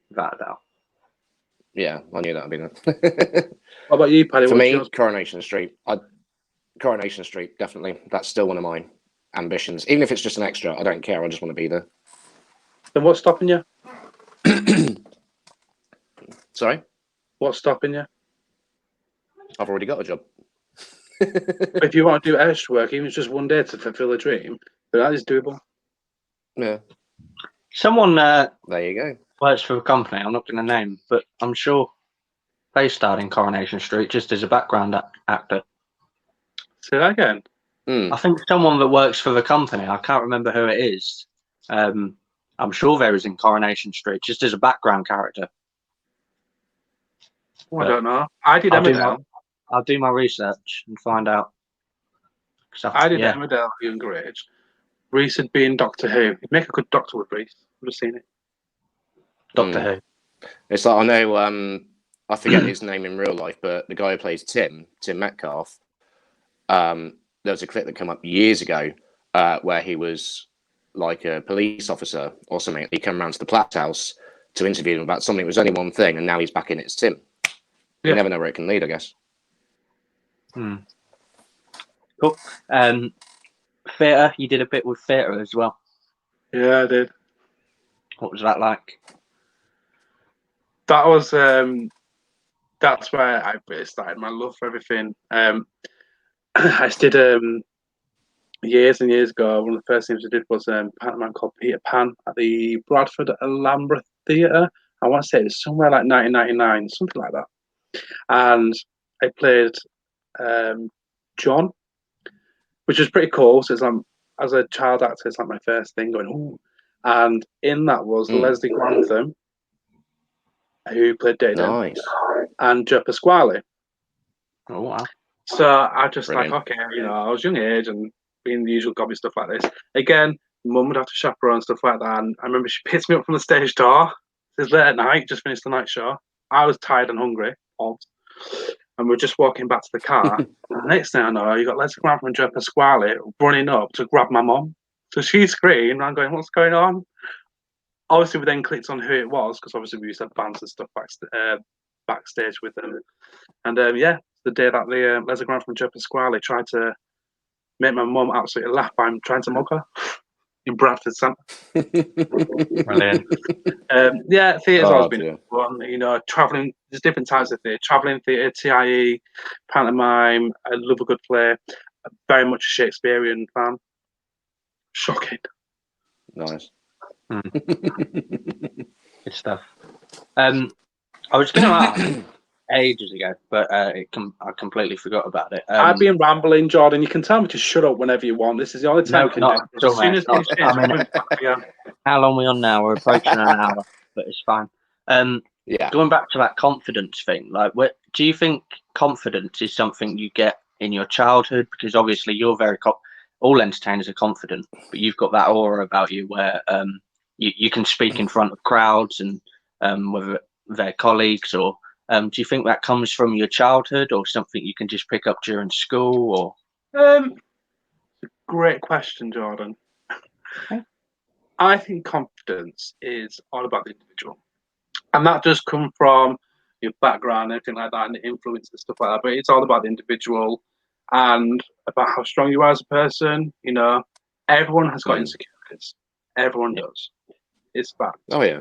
Speaker 1: Without a doubt.
Speaker 2: Yeah, I knew that would be that.
Speaker 4: What about you, Paddy?
Speaker 2: For me, Coronation Street. Coronation Street, definitely. That's still one of my ambitions. Even if it's just an extra, I don't care. I just want to be there.
Speaker 4: Then what's stopping you?
Speaker 2: Sorry?
Speaker 4: What's stopping you?
Speaker 2: I've already got a job.
Speaker 4: If you want to do extra work, even just one day to fulfill a dream, then that is doable.
Speaker 2: Yeah.
Speaker 1: Someone
Speaker 2: there you go.
Speaker 1: Works for a company I'm not going to name, but I'm sure they starred in Coronation Street just as a background actor.
Speaker 4: Say that again.
Speaker 1: I think someone that works for the company, I can't remember who it is. I'm sure they was in Coronation Street just as a background character.
Speaker 4: I don't know. I did Emmerdale.
Speaker 1: I'll do my research and find out.
Speaker 4: I did Emmerdale at a younger age. Reese had been Doctor Who. He'd make a good doctor with Reese. I've just seen it.
Speaker 1: Doctor Who.
Speaker 2: It's like, I know, I forget his name in real life, but the guy who plays Tim Metcalf, there was a clip that came up years ago where he was like a police officer or something. He came around to the Platt's house to interview him about something. It was only one thing, and now he's back in it as Tim. You never know where it can lead, I guess.
Speaker 1: Cool. Theatre, you did a bit with theatre as well.
Speaker 4: Yeah, I did.
Speaker 1: What was that like?
Speaker 4: That was that's where I really started my love for everything. I did years and years ago. One of the first things I did was a pantomime called Peter Pan at the Bradford Alhambra Theatre. I want to say it was somewhere like 1999, something like that. And I played John, which was pretty cool. So it's like, as a child actor, it's like my first thing going, ooh. And in that was Leslie Grantham, who played Data, and Joe Pasquale.
Speaker 1: Oh, wow.
Speaker 4: So I just like, okay, you know, I was young age and being the usual gobby stuff like this. Again, mum would have to chaperone stuff like that. And I remember she picked me up from the stage door. It was late at night, just finished the night show. I was tired and hungry, and we're just walking back to the car. And the next thing I know, you got Leslie Grantham and Joe Pasquale running up to grab my mum. So she screamed, and I'm going, what's going on? Obviously, we then clicked on who it was, because obviously we used to have bands and stuff backstage with them. And yeah, the day that the Leslie Grantham and Joe Pasquale tried to make my mum absolutely laugh by trying to mug her in Bradford Centre.
Speaker 1: Brilliant.
Speaker 4: Yeah, theatre's always been fun. You know, traveling. There's different types of theatre. Traveling theatre, TIE, pantomime. I love a good play. I'm very much a Shakespearean fan. Shocking.
Speaker 2: Nice.
Speaker 1: Good stuff. I was going to ask, ages ago, but I completely forgot about it.
Speaker 4: I've been rambling, Jordan. You can tell me to shut up whenever you want. This is the only time
Speaker 1: No,
Speaker 4: you can
Speaker 1: not
Speaker 4: do.
Speaker 1: at all,
Speaker 4: As soon
Speaker 1: mate.
Speaker 4: as
Speaker 1: Not,
Speaker 4: things
Speaker 1: I
Speaker 4: change,
Speaker 1: mean,
Speaker 4: yeah.
Speaker 1: how long are we on now? We're approaching an hour, but it's fine.
Speaker 2: Yeah.
Speaker 1: Going back to that confidence thing, like, do you think confidence is something you get in your childhood? Because obviously you're very all entertainers are confident, but you've got that aura about you where you can speak in front of crowds and whether they're colleagues or do you think that comes from your childhood or something you can just pick up during school or?
Speaker 4: Great question, Jordan.
Speaker 1: Okay.
Speaker 4: I think confidence is all about the individual, and that does come from your background, everything like that, and the influence and stuff like that. But it's all about the individual and about how strong you are as a person. You know, everyone has got insecurities. Everyone does. It's fact.
Speaker 2: Oh yeah.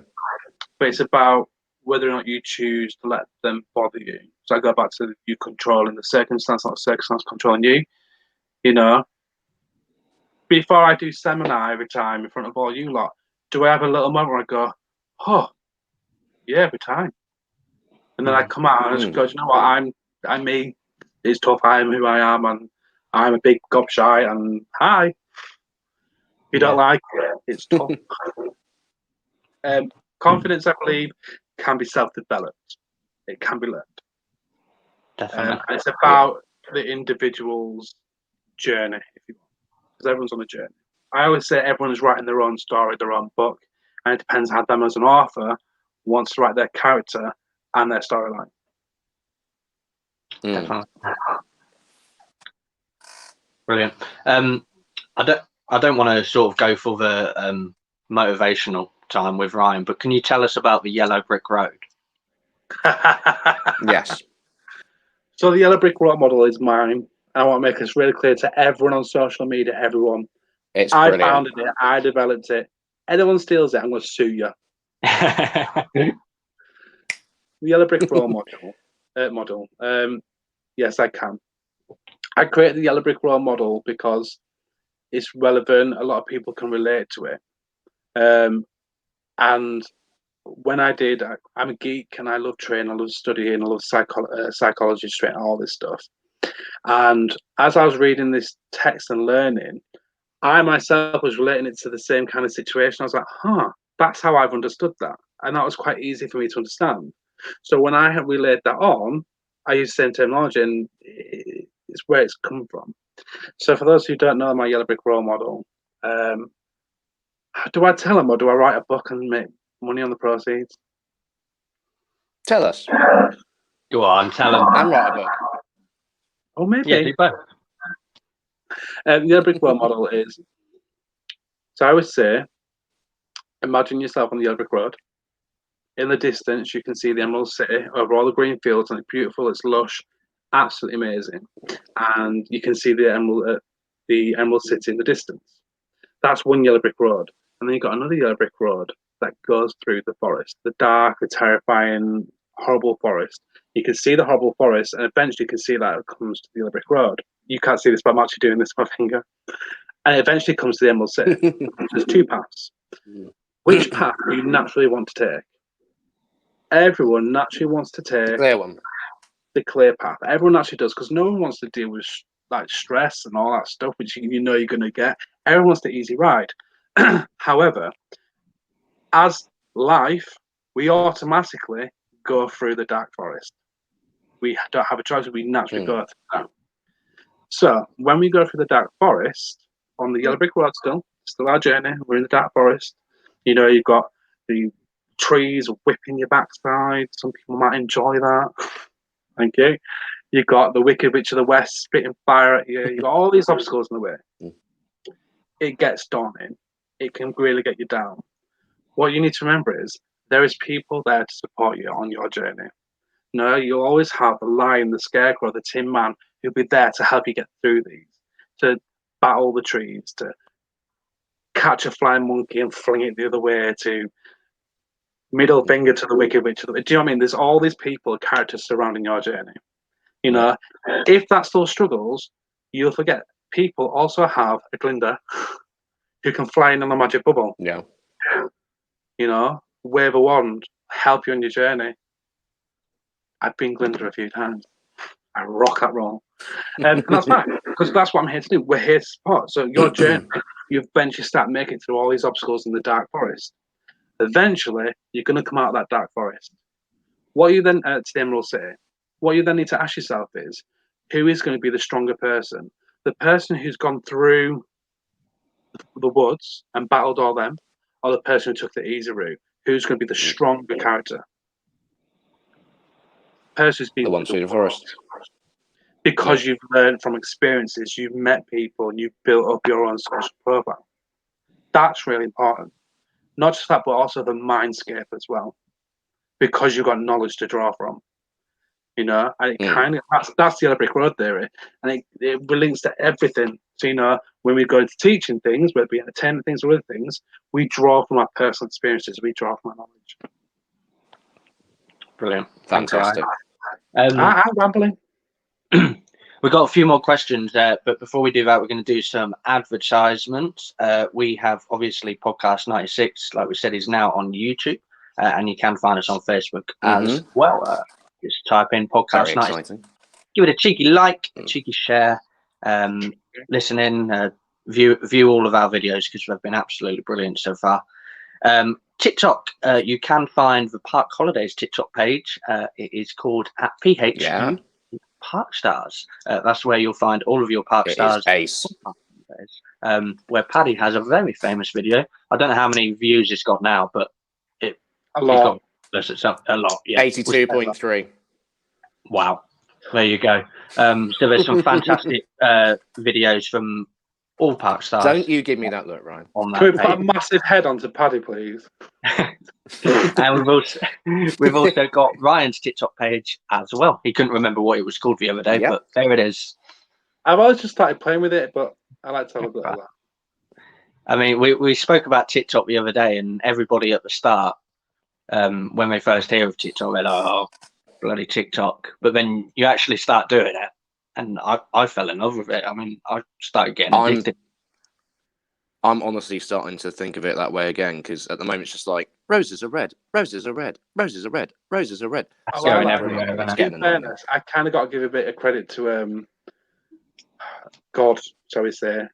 Speaker 4: But it's about whether or not you choose to let them bother you. So I go back to you controlling the circumstance, not the circumstance controlling you. You know, before I do seminar every time in front of all you lot, do I have a little moment where I go, oh, yeah, every time. And then I come out and I just go, you know what, I'm me. It's tough. I'm who I am, and I'm a big gobshite. And hi, if you don't like it, it's tough. Confidence, I believe, can be self-developed. It can be learned.
Speaker 1: Definitely.
Speaker 4: And it's about the individual's journey, if you want, because everyone's on a journey. I always say everyone's writing their own story, their own book, and it depends how them as an author wants to write their character and their storyline.
Speaker 1: Definitely. Brilliant. I don't want to sort of go for the motivational time with Ryan, but can you tell us about the Yellow Brick Road?
Speaker 2: Yes.
Speaker 4: So the Yellow Brick Road model is mine. I want to make this really clear to everyone on social media, everyone.
Speaker 2: It's
Speaker 4: I
Speaker 2: brilliant.
Speaker 4: founded it. I developed it. Anyone steals it, I'm going to sue you. The Yellow Brick Road model. Yes, I can. I created the Yellow Brick Road model because it's relevant. A lot of people can relate to it. And when I did, I'm a geek and I love training, I love studying, I love psychology, training, all this stuff. And as I was reading this text and learning, I myself was relating it to the same kind of situation. I was like, that's how I've understood that. And that was quite easy for me to understand. So when I have relayed that on, I use the same terminology and it's where it's come from. So for those who don't know my Yellow Brick Road model, do I tell them or do I write a book and make money on the proceeds?
Speaker 2: Tell us.
Speaker 1: Go on, tell them.
Speaker 2: And write a book.
Speaker 4: Oh, maybe.
Speaker 1: Yeah, do both.
Speaker 4: The Yellow Brick Road model is, so I always say, imagine yourself on the Yellow Brick Road. In the distance, you can see the Emerald City over all the green fields, and it's beautiful, it's lush, absolutely amazing. And you can see the Emerald City in the distance. That's one Yellow Brick Road. And then you've got another Yellow Brick Road that goes through the forest, the dark, the terrifying, horrible forest. You can see the horrible forest, and eventually you can see that it comes to the Yellow Brick Road. You can't see this, but I'm actually doing this with my finger. And it eventually comes to the Emerald City. There's two paths. Which path do you naturally want to take? Everyone naturally wants to take
Speaker 2: Clear one.
Speaker 4: the clear path. Everyone actually does, because no one wants to deal with like stress and all that stuff, which you know you're going to get. Everyone wants the easy ride. However, as life, we automatically go through the dark forest. We don't have a choice. We naturally go through that. So when we go through the dark forest on the Yellow Brick Road, still our journey. We're in the dark forest. You know, you've got the trees whipping your backside. Some people might enjoy that. Thank you. You've got the Wicked Witch of the West spitting fire at you. You've got all these obstacles in the way. It gets daunting. It can really get you down. What you need to remember is there is people there to support you on your journey. No, you'll always have the lion, the scarecrow, the tin man who'll be there to help you get through these, to battle the trees, to catch a flying monkey and fling it the other way, to middle finger to the Wicked Witch. Do you know what I mean? There's all these people, characters surrounding your journey. You know, if that still struggles, you'll forget people also have a Glinda who can fly in on a magic bubble.
Speaker 2: Yeah.
Speaker 4: You know, wave a wand, help you on your journey. I've been Glinda a few times. I rock that role. And that's fine, because that's what I'm here to do. We're here to support. So your journey, you eventually start making it through all these obstacles in the dark forest. Eventually, you're going to come out of that dark forest. What you then, Tim will say, what you then need to ask yourself is, who is going to be the stronger person? The person who's gone through the woods and battled all them, or the person who took the easy route? Who's going to be the stronger character? Person who's been
Speaker 2: The one through the forest.
Speaker 4: Because you've learned from experiences, you've met people, and you've built up your own social profile. That's really important. Not just that, but also the mindscape as well, because you've got knowledge to draw from. You know, and it kind of that's the other brick road theory, and it links to everything. So you know, when we go into teaching things, whether it be entertainment things or other things, we draw from our personal experiences. We draw from our knowledge.
Speaker 1: Brilliant,
Speaker 2: Fantastic.
Speaker 4: I'm rambling.
Speaker 1: We've got a few more questions, but before we do that, we're going to do some advertisements. We have obviously Podcast 96, like we said, is now on YouTube, and you can find us on Facebook as well. Just type in Podcast 96. Give it a cheeky like, a cheeky share, listen in, view all of our videos because they've been absolutely brilliant so far. TikTok, you can find the Park Holidays TikTok page. It is called at PHU Park Stars. That's where you'll find all of your Park Stars.
Speaker 2: Ace.
Speaker 1: Where Paddy has a very famous video. I don't know how many views it's got now, but
Speaker 4: a lot.
Speaker 1: A lot, yeah.
Speaker 2: 82.3.
Speaker 1: Wow. There you go. So there's some fantastic videos from all Park Stars.
Speaker 2: Don't you give me that look, Ryan.
Speaker 1: On that
Speaker 4: Can we put a massive head onto Paddy, please?
Speaker 1: And we've also got Ryan's TikTok page as well. He couldn't remember what it was called the other day, but there it is.
Speaker 4: I've always just started playing with it, but I like to have a bit of that.
Speaker 1: I mean, we spoke about TikTok the other day, and everybody at the start, when they first hear of TikTok, they're like, "Oh, bloody TikTok!" But then you actually start doing it, and I fell in love with it. I mean, I started getting addicted.
Speaker 2: I'm honestly starting to think of it that way again, because at the moment it's just like roses are red, roses are red, roses are red, roses are red.
Speaker 1: That's going everywhere.
Speaker 4: In fairness, I kind of got to give a bit of credit to God, shall we say?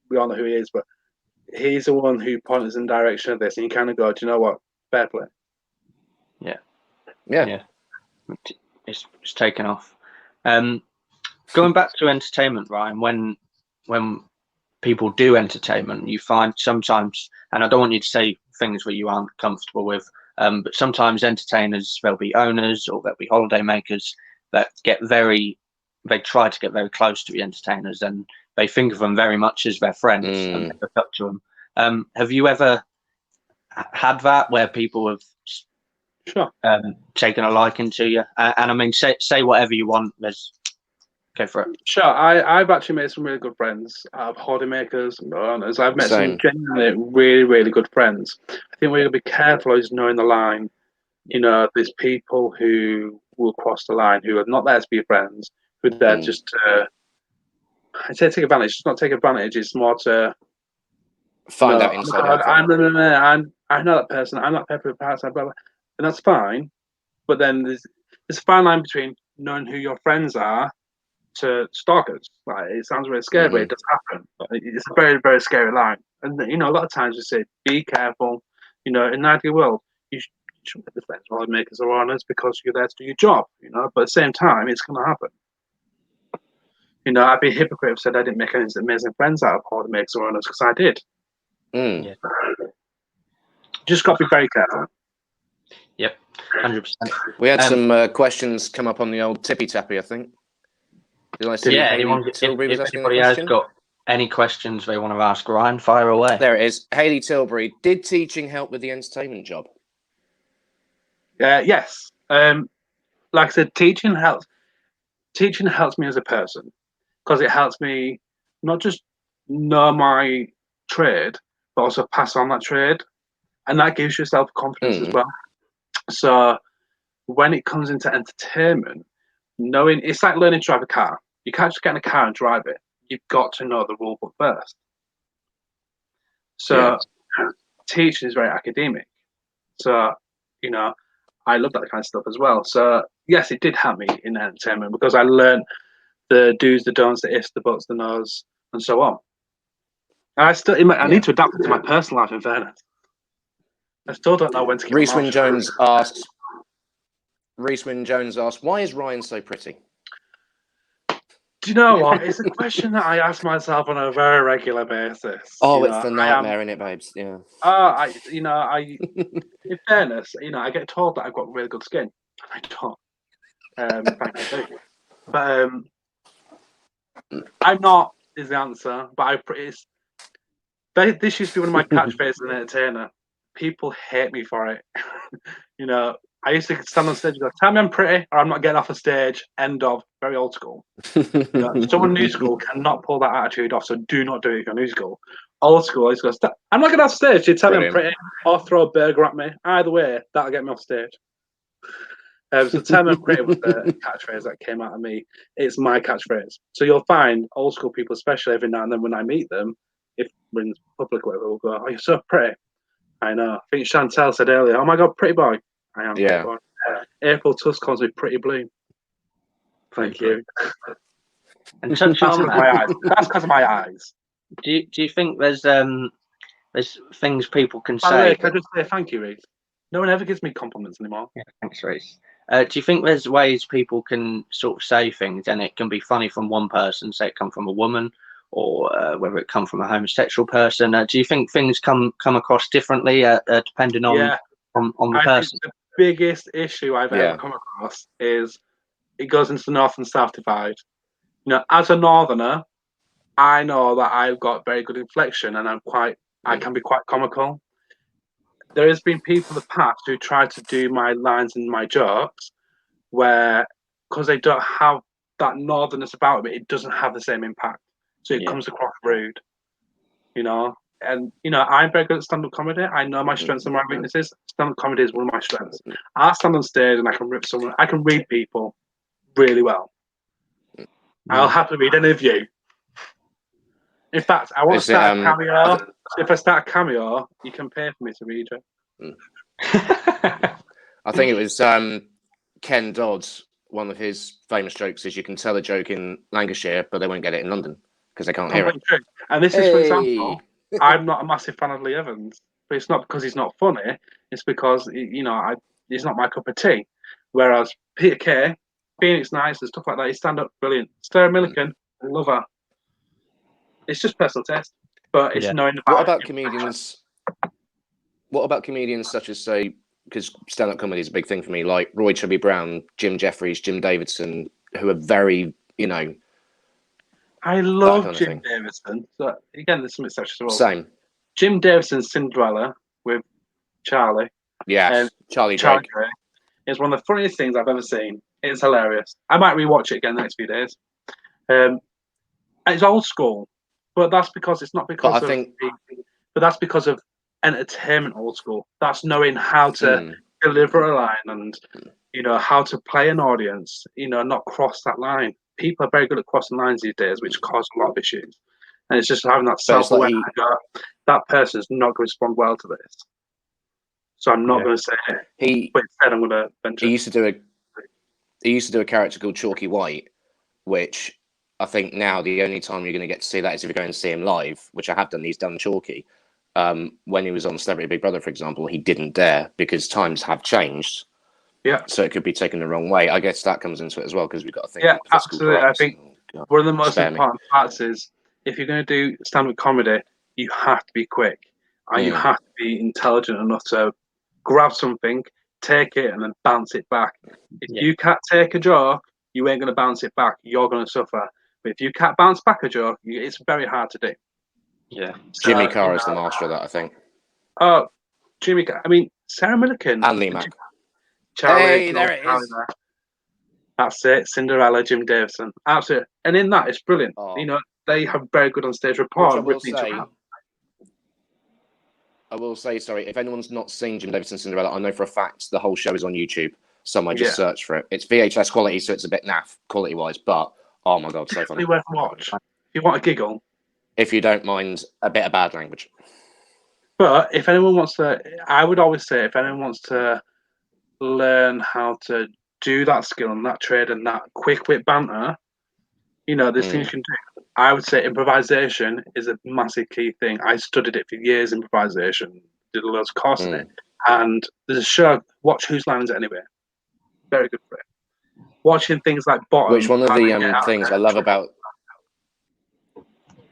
Speaker 4: We all know who he is, but he's the one who pointed us in the direction of this, and you kind of go, "Do you know what? Fair play."
Speaker 1: Yeah. It's taken off. Going back to entertainment, Ryan, when people do entertainment, you find sometimes, and I don't want you to say things that you aren't comfortable with, but sometimes entertainers, they'll be owners or they'll be holiday makers that they try to get very close to the entertainers, and they think of them very much as their friends and they look up to them. Have you ever had that where people have taken a liking to you? And I mean, say whatever you want. Go for it.
Speaker 4: Sure. I've actually made some really good friends out of holiday makers and owners. I've met some genuinely really, really good friends. I think we're going to be careful is knowing the line. You know, there's people who will cross the line who are not there to be friends, who are there just to, I say take advantage. It's not take advantage. It's more to
Speaker 2: find out inside.
Speaker 4: I know that person. I'm not pepper parts, blah, blah, blah. And that's fine. But then there's a fine line between knowing who your friends are to stalkers. Like, it sounds really scary, but it does happen. It's a very, very scary line. And you know, a lot of times we say, be careful. You know, in an ideal world, you shouldn't be friends with makers or owners because you're there to do your job. You know, but at the same time, it's going to happen. You know, I'd be a hypocrite if I said I didn't make any amazing friends out of holiday makers or owners, because I did.
Speaker 1: Yeah.
Speaker 4: Just got to be very careful.
Speaker 1: Yep, 100%.
Speaker 2: We had some questions come up on the old tippy tappy, I think.
Speaker 1: If anybody has got any questions they want to ask Ryan, fire away.
Speaker 2: There it is. Hayley Tilbury, did teaching help with the entertainment job?
Speaker 4: Yes. Like I said, teaching helps me as a person, because it helps me not just know my trade, but also pass on that trade, and that gives you self-confidence as well. So when it comes into entertainment, knowing it's like learning to drive a car. You can't just get in a car and drive it. You've got to know the rule book first. So teaching is very academic. So, you know, I love that kind of stuff as well. So, yes, it did help me in entertainment because I learned the do's, the don'ts, the ifs, the buts, the no's, and so on. And I need to adapt it to my personal life. In fairness, I still don't know when to keep my
Speaker 2: Reese
Speaker 4: mouth
Speaker 2: Wynn
Speaker 4: shut.
Speaker 2: Jones asks, why is Ryan so pretty?
Speaker 4: Do you know what? It's a question that I ask myself on a very regular basis.
Speaker 2: Oh,
Speaker 4: You
Speaker 2: it's
Speaker 4: know,
Speaker 2: the nightmare in it, babes. Yeah.
Speaker 4: In fairness, I get told that I've got really good skin. I don't. Thankfully. But I'm not is the answer. But this used to be one of my catchphrases as an entertainer. People hate me for it. I used to stand on stage and go, "Tell me I'm pretty, or I'm not getting off the stage." End of. Very old school. Someone new school cannot pull that attitude off, so do not do it if you're new school. Old school, I used to go, "I'm not getting off stage. You tell me I'm pretty, or throw a burger at me. Either way, that'll get me off stage." So tell me I'm pretty was the catchphrase that came out of me. It's my catchphrase. So you'll find old school people, especially every now and then when I meet them, if we're in public, whatever, will go, "Oh, you're so pretty." I know. I think Chantel said earlier, "Oh my God, pretty boy." I am pretty boy. April Tusk calls me pretty blue. Thank you.
Speaker 1: And touching on
Speaker 4: my eyes. That's because of my eyes.
Speaker 1: Do you think there's things people can
Speaker 4: By the
Speaker 1: say?
Speaker 4: way, can I just say thank you, Reese? No one ever gives me compliments anymore.
Speaker 1: Yeah, thanks, Reese. Do you think there's ways people can sort of say things and it can be funny from one person, say it come from a woman, or whether it come from a homosexual person? Do you think things come across differently depending on the person?
Speaker 4: Think the biggest issue I've ever come across is it goes into the north and south divide. As a northerner, I know that I've got very good inflection and I can be quite comical. There has been people in the past who try to do my lines and my jokes where, because they don't have that northerness about it, it doesn't have the same impact. So it comes across rude, And, I'm very good at stand-up comedy. I know my strengths and my weaknesses. Stand-up comedy is one of my strengths. I stand on stage and I can rip someone. I can read people really well. I'll happily read any of you. In fact, I want to start a cameo. If I start a cameo, you can pay for me to read it.
Speaker 2: I think it was Ken Dodd's, one of his famous jokes is you can tell a joke in Lancashire, but they won't get it in London because they can't hear it.
Speaker 4: True. And this is, for example, I'm not a massive fan of Lee Evans, but it's not because he's not funny. It's because, he's not my cup of tea. Whereas Peter Kay, Phoenix Nights and stuff like that, he stand up brilliant. Sarah Millican, I love her. It's just personal taste, but it's knowing about.
Speaker 2: What about comedians? What about comedians such as, say, because stand-up comedy is a big thing for me, like Roy Chubby Brown, Jim Jeffries, Jim Davidson, who are very,
Speaker 4: I love Jim Davidson. So again, there's something such as well.
Speaker 2: Same.
Speaker 4: Jim Davidson's Cinderella with Charlie.
Speaker 2: Yeah, Charlie Drake.
Speaker 4: It's one of the funniest things I've ever seen. It's hilarious. I might rewatch it again the next few days. It's old school, but that's because it's not because but that's because of entertainment old school. That's knowing how to deliver a line and how to play an audience, not cross that line. People are very good at crossing lines these days, which cause a lot of issues. And it's just having that self-awareness. That person's not going to respond well to this. So I'm not going to say it. But instead I'm going to venture.
Speaker 2: He used to do a character called Chalky White, which I think now the only time you're going to get to see that is if you're going to see him live, which I have done. He's done Chalky. When he was on Celebrity Big Brother, for example, he didn't dare because times have changed.
Speaker 4: Yeah.
Speaker 2: So it could be taken the wrong way. I guess that comes into it as well because we've got to think.
Speaker 4: Yeah, absolutely. I think one of the most important parts is if you're going to do stand-up comedy, you have to be quick and you have to be intelligent enough to grab something, take it, and then bounce it back. If you can't take a joke, you ain't going to bounce it back. You're going to suffer. But if you can't bounce back a joke, it's very hard to do.
Speaker 1: Yeah.
Speaker 2: So, Jimmy Carr is the master of that, I think.
Speaker 4: Oh, Jimmy Carr. I mean, Sarah Millican.
Speaker 2: And Lee Mack.
Speaker 4: Charlie, there it is. That's it. Cinderella, Jim Davidson. Absolutely. And in that, it's brilliant. They have very good on stage rapport.
Speaker 2: I will say, sorry, if anyone's not seen Jim Davidson Cinderella, I know for a fact the whole show is on YouTube. Someone just search for it. It's VHS quality, so it's a bit naff quality-wise, but oh my God, so funny.
Speaker 4: Worth a watch. If you want a giggle.
Speaker 2: If you don't mind a bit of bad language.
Speaker 4: But if anyone wants to, I would always say, if anyone wants to learn how to do that skill and that trade and that quick wit banter, you know, there's things you can do. I would say improvisation is a massive key thing. I studied it for years, improvisation, did a lot of course in it. And there's a show, watch Whose Line Is It Anyway? Very good for it. Watching things like Bottom.
Speaker 2: Which one of the things I love about...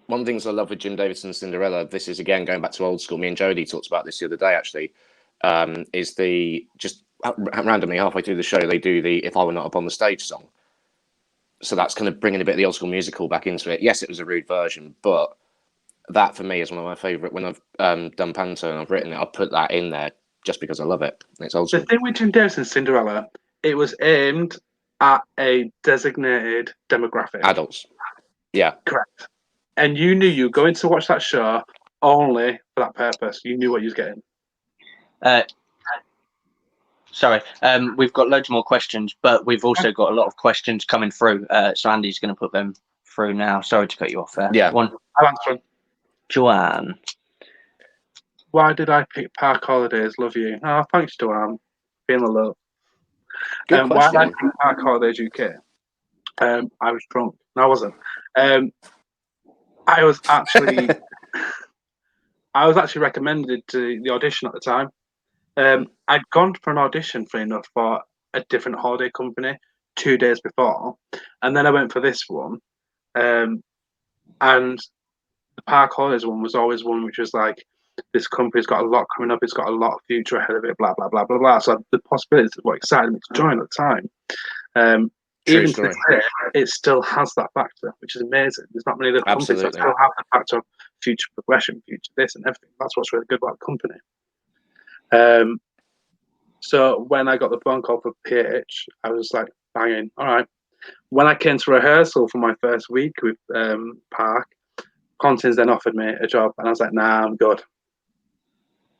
Speaker 2: One of the things I love with Jim Davidson's Cinderella, this is again going back to old school. Me and Jodie talked about this the other day, actually. Is the just randomly halfway through the show they do the "If I Were Not Up on the Stage" song. So that's kind of bringing a bit of the old school musical back into it. Yes, it was a rude version, but that for me is one of my favourite. When I've done panto and I've written it, I've put that in there just because I love it. It's old school.
Speaker 4: The thing with Jim Davidson's Cinderella, it was aimed at a designated demographic.
Speaker 2: Adults. Yeah.
Speaker 4: Correct. And you knew you were going to watch that show only for that purpose. You knew what you was getting.
Speaker 1: Sorry, we've got loads more questions, but we've also got a lot of questions coming through. So Andy's going to put them through now. Sorry to cut you off there.
Speaker 2: Yeah.
Speaker 4: I'll answer them.
Speaker 1: Joanne.
Speaker 4: Why did I pick Park Holidays? Love you. Oh, thanks, Joanne. Feeling the love.
Speaker 2: Good
Speaker 4: why
Speaker 2: question.
Speaker 4: did I pick Park Holidays UK? I was drunk. No, I wasn't. I was actually recommended to the audition at the time. I'd gone for an audition, funny enough, for a different holiday company 2 days before, and then I went for this one. And the Park Holidays one was always one which was like, this company's got a lot coming up, it's got a lot of future ahead of it, blah blah blah blah blah. So the possibilities of what excited me to join at the time. Even to this day, it still has that factor, which is amazing. There's not many other companies that still have the factor of future progression, future this and everything. That's what's really good about the company. So when I got the phone call for PH, I was like, banging, all right. When I came to rehearsal for my first week with Park, Pontins then offered me a job, and I was like, nah, I'm good.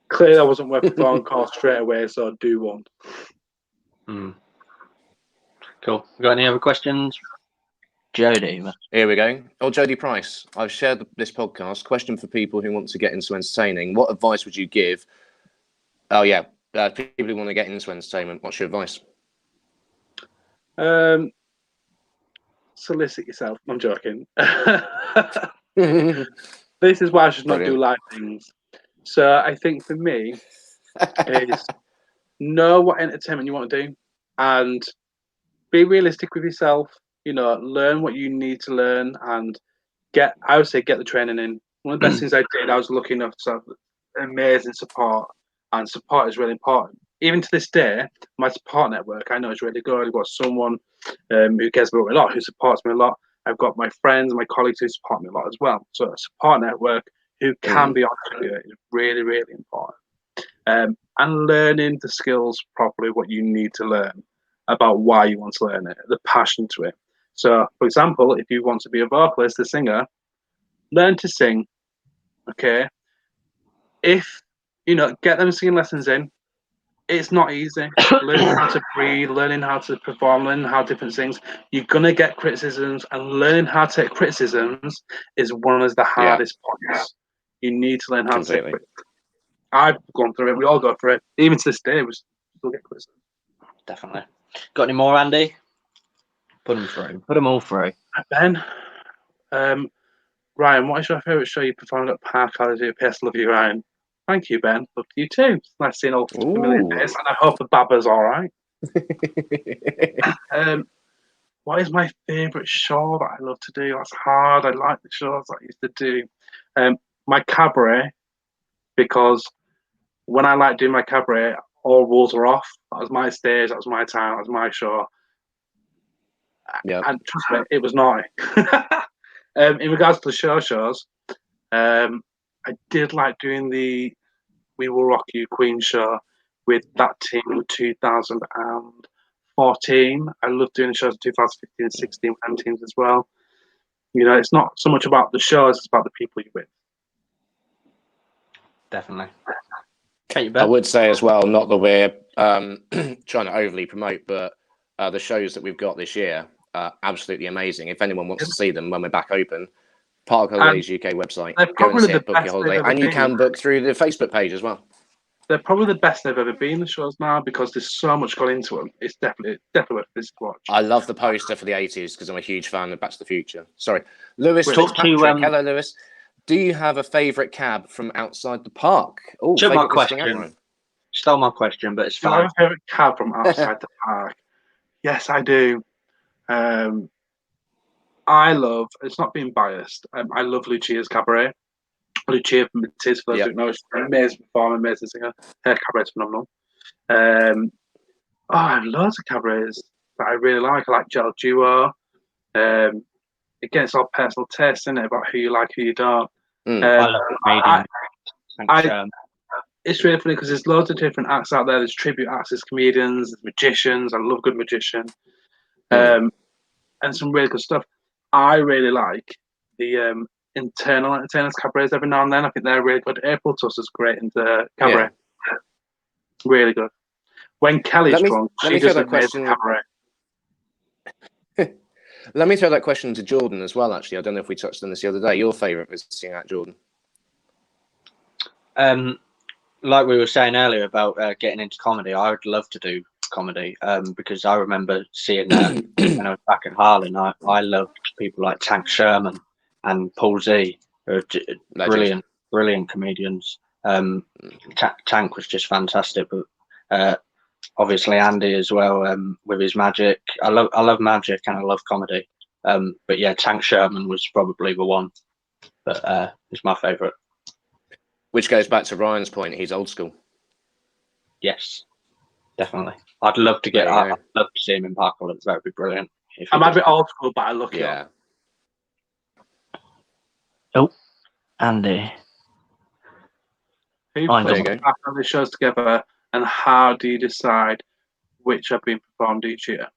Speaker 4: Clearly, I wasn't worth the phone call straight away, so do one.
Speaker 1: Cool. Got any other questions? Jodie.
Speaker 2: Here we go. Oh, Jodie Price. I've shared this podcast. Question for people who want to get into entertaining. What advice would you give? Oh, yeah. People who want to get into entertainment. What's your advice?
Speaker 4: Solicit yourself. I'm joking. This is why I should not do live things. So I think for me, is know what entertainment you want to do and be realistic with yourself. You know, learn what you need to learn and I would say get the training in. One of the best things I did, I was lucky enough to have amazing support, and support is really important. Even to this day, my support network I know is really good. I've got someone who cares about me a lot, who supports me a lot. I've got my friends, my colleagues who support me a lot as well. So a support network who can be honest with you is really, really important. And learning the skills properly, what you need to learn about why you want to learn it, the passion to it. So, for example, if you want to be a vocalist, a singer, learn to sing, okay? If, get them singing lessons in. It's not easy. Learning how to breathe, learning how to perform, learning how different things. You're going to get criticisms, and learning how to take criticisms is one of the hardest points. You need to learn how to take criticism. I've gone through it. We all go through it. Even to this day, we still get criticism.
Speaker 1: Definitely. Got any more, Andy? Put them through. Put them all through.
Speaker 4: Ben, Ryan, what is your favourite show you performed at Park Holiday? PS, love you, Ryan. Thank you, Ben. Love you too. It's nice seeing all familiar faces, and I hope the Baba's all right. What is my favourite show that I love to do? That's hard. I like the shows that I used to do. My cabaret, because when I like doing my cabaret, all rules are off. That was my stage. That was my time. That was my show.
Speaker 2: Yeah.
Speaker 4: And trust me, it was naughty. In regards to the shows, I did like doing the We Will Rock You Queen show with that team in 2014. I loved doing the shows in 2015 and 16 with them teams as well. It's not so much about the shows, it's about the people you're with.
Speaker 1: Definitely.
Speaker 2: I would say as well, not that we're trying to overly promote, but the shows that we've got this year are absolutely amazing. If anyone wants to see them when we're back open, Park Holidays UK website, go and see it, book your holiday. And you can book through the Facebook page as well.
Speaker 4: they're probably the best they've ever been, the shows now, because there's so much gone into them. It's definitely worth this to watch.
Speaker 2: I love the poster for the 80s because I'm a huge fan of Back to the Future. Sorry. Lewis
Speaker 1: Talk to,
Speaker 2: Fitzpatrick. Hello, Lewis. Do you have a favourite cab from outside the park? Oh,
Speaker 1: took my
Speaker 2: favourite visiting
Speaker 1: question.
Speaker 2: Ryan?
Speaker 1: Stole my question, but it's
Speaker 4: Do I have
Speaker 1: fine.
Speaker 4: a favourite cab from outside the park? Yes, I do. I love, it's not being biased, I love Lucia's Cabaret. Lucia from Tiz, for those who don't know, she's an amazing performer, amazing singer. Her cabaret's phenomenal. I have loads of cabarets that I really like. I like Gel Duo. Again, it's all personal taste, isn't it? About who you like, who you don't.
Speaker 1: I love comedian.
Speaker 4: It's really funny because there's loads of different acts out there. There's tribute acts, there's comedians, there's magicians. I love good magician. And some really good stuff. I really like the internal entertainers cabarets every now and then. I think they're really good. April Tusser's great in the cabaret. Yeah. Really good. When Kelly's drunk, she does an amazing cabaret.
Speaker 2: Let me throw that question to Jordan as well, actually. I don't know if we touched on this the other day. Your favourite visiting act, Jordan?
Speaker 1: Like we were saying earlier about getting into comedy, I would love to do comedy because I remember seeing that when I was back in Harlan. I loved people like Tank Sherman and Paul Z, who are brilliant comedians. Tank was just fantastic, but obviously Andy as well with his magic. I love magic and I love comedy. But yeah, Tank Sherman was probably the one that is my favourite.
Speaker 2: Which goes back to Ryan's point. He's old school.
Speaker 1: Yes, definitely. I'd love to get. I'd love to see him in Parkland. That would be brilliant.
Speaker 4: I'm a bit old school, but I look
Speaker 2: young.
Speaker 1: Oh, Andy.
Speaker 4: Who puts the shows together, and how do you decide which have been performed each year?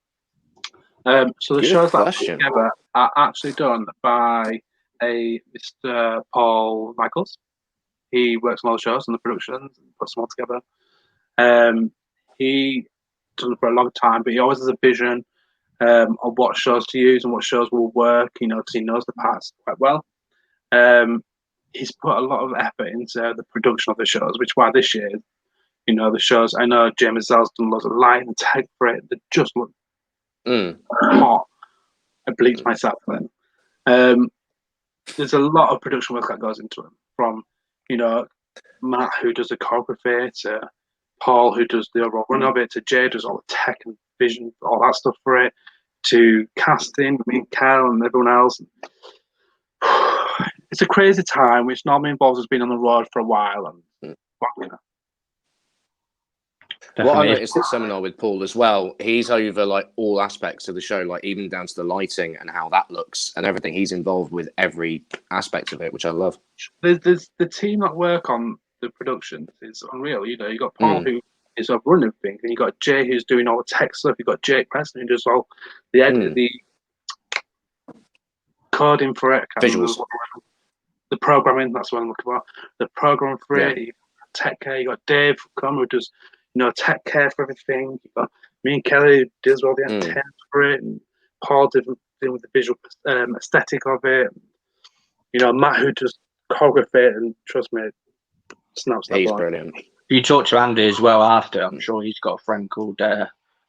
Speaker 4: So the shows that are put together are actually done by a Mr. Paul Michaels. He works on all the shows and the productions and puts them all together. He done it for a long time, but he always has a vision of what shows to use and what shows will work, because he knows the parts quite well. He's put a lot of effort into the production of the shows, which is why this year, the shows, I know James Zell's done lots of light and tech for it that just look hot. I bleeped myself then. There's a lot of production work that goes into it, from Matt, who does the choreography, to Paul, who does the overall run of it, to Jay, does all the tech and vision, all that stuff for it, to casting, me and Kel and everyone else. It's a crazy time, which normally involves us being on the road for a while.
Speaker 2: What I noticed at Seminar with Paul as well, he's over like all aspects of the show, like even down to the lighting and how that looks and everything. He's involved with every aspect of it, which I love.
Speaker 4: There's the team that work on the production is unreal. You got Paul who is running things, and you got Jay who's doing all the tech stuff. You got Jake Preston who does all the edit, the coding for it,
Speaker 2: visuals,
Speaker 4: the programming. That's what I'm looking for. The program for it. You got tech care. You got Dave who does tech care for everything. You got me and Kelly who does all the antennas for it, and Paul dealing with the visual aesthetic of it. Matt who does choreography it, and trust me, snaps that.
Speaker 2: He's brilliant.
Speaker 1: You talk to Andy as well after. I'm sure he's got a friend called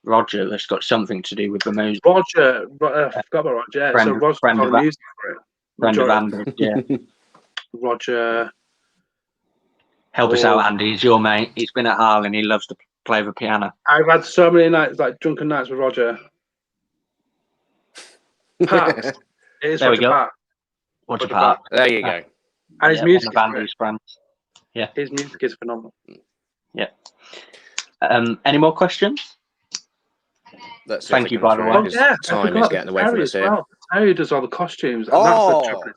Speaker 1: Roger that's got something to do with the music.
Speaker 4: Roger, I forgot about Roger. So Roger's got the music for it.
Speaker 1: Friend of Andy, yeah.
Speaker 4: Roger.
Speaker 1: Help us out, Andy. He's your mate. He's been at Harlan. He loves to play the piano.
Speaker 4: I've had so many nights, like drunken nights with Roger. Parks. It is
Speaker 1: there
Speaker 4: Roger
Speaker 1: we go.
Speaker 4: Park.
Speaker 1: Roger Park.
Speaker 2: There you go.
Speaker 4: And his music
Speaker 1: one of Andy's friends. Yeah.
Speaker 4: His music is phenomenal.
Speaker 1: Yeah. Any more questions? Thank you, by the way.
Speaker 2: Time is getting away from us here.
Speaker 4: Terry does all the costumes. And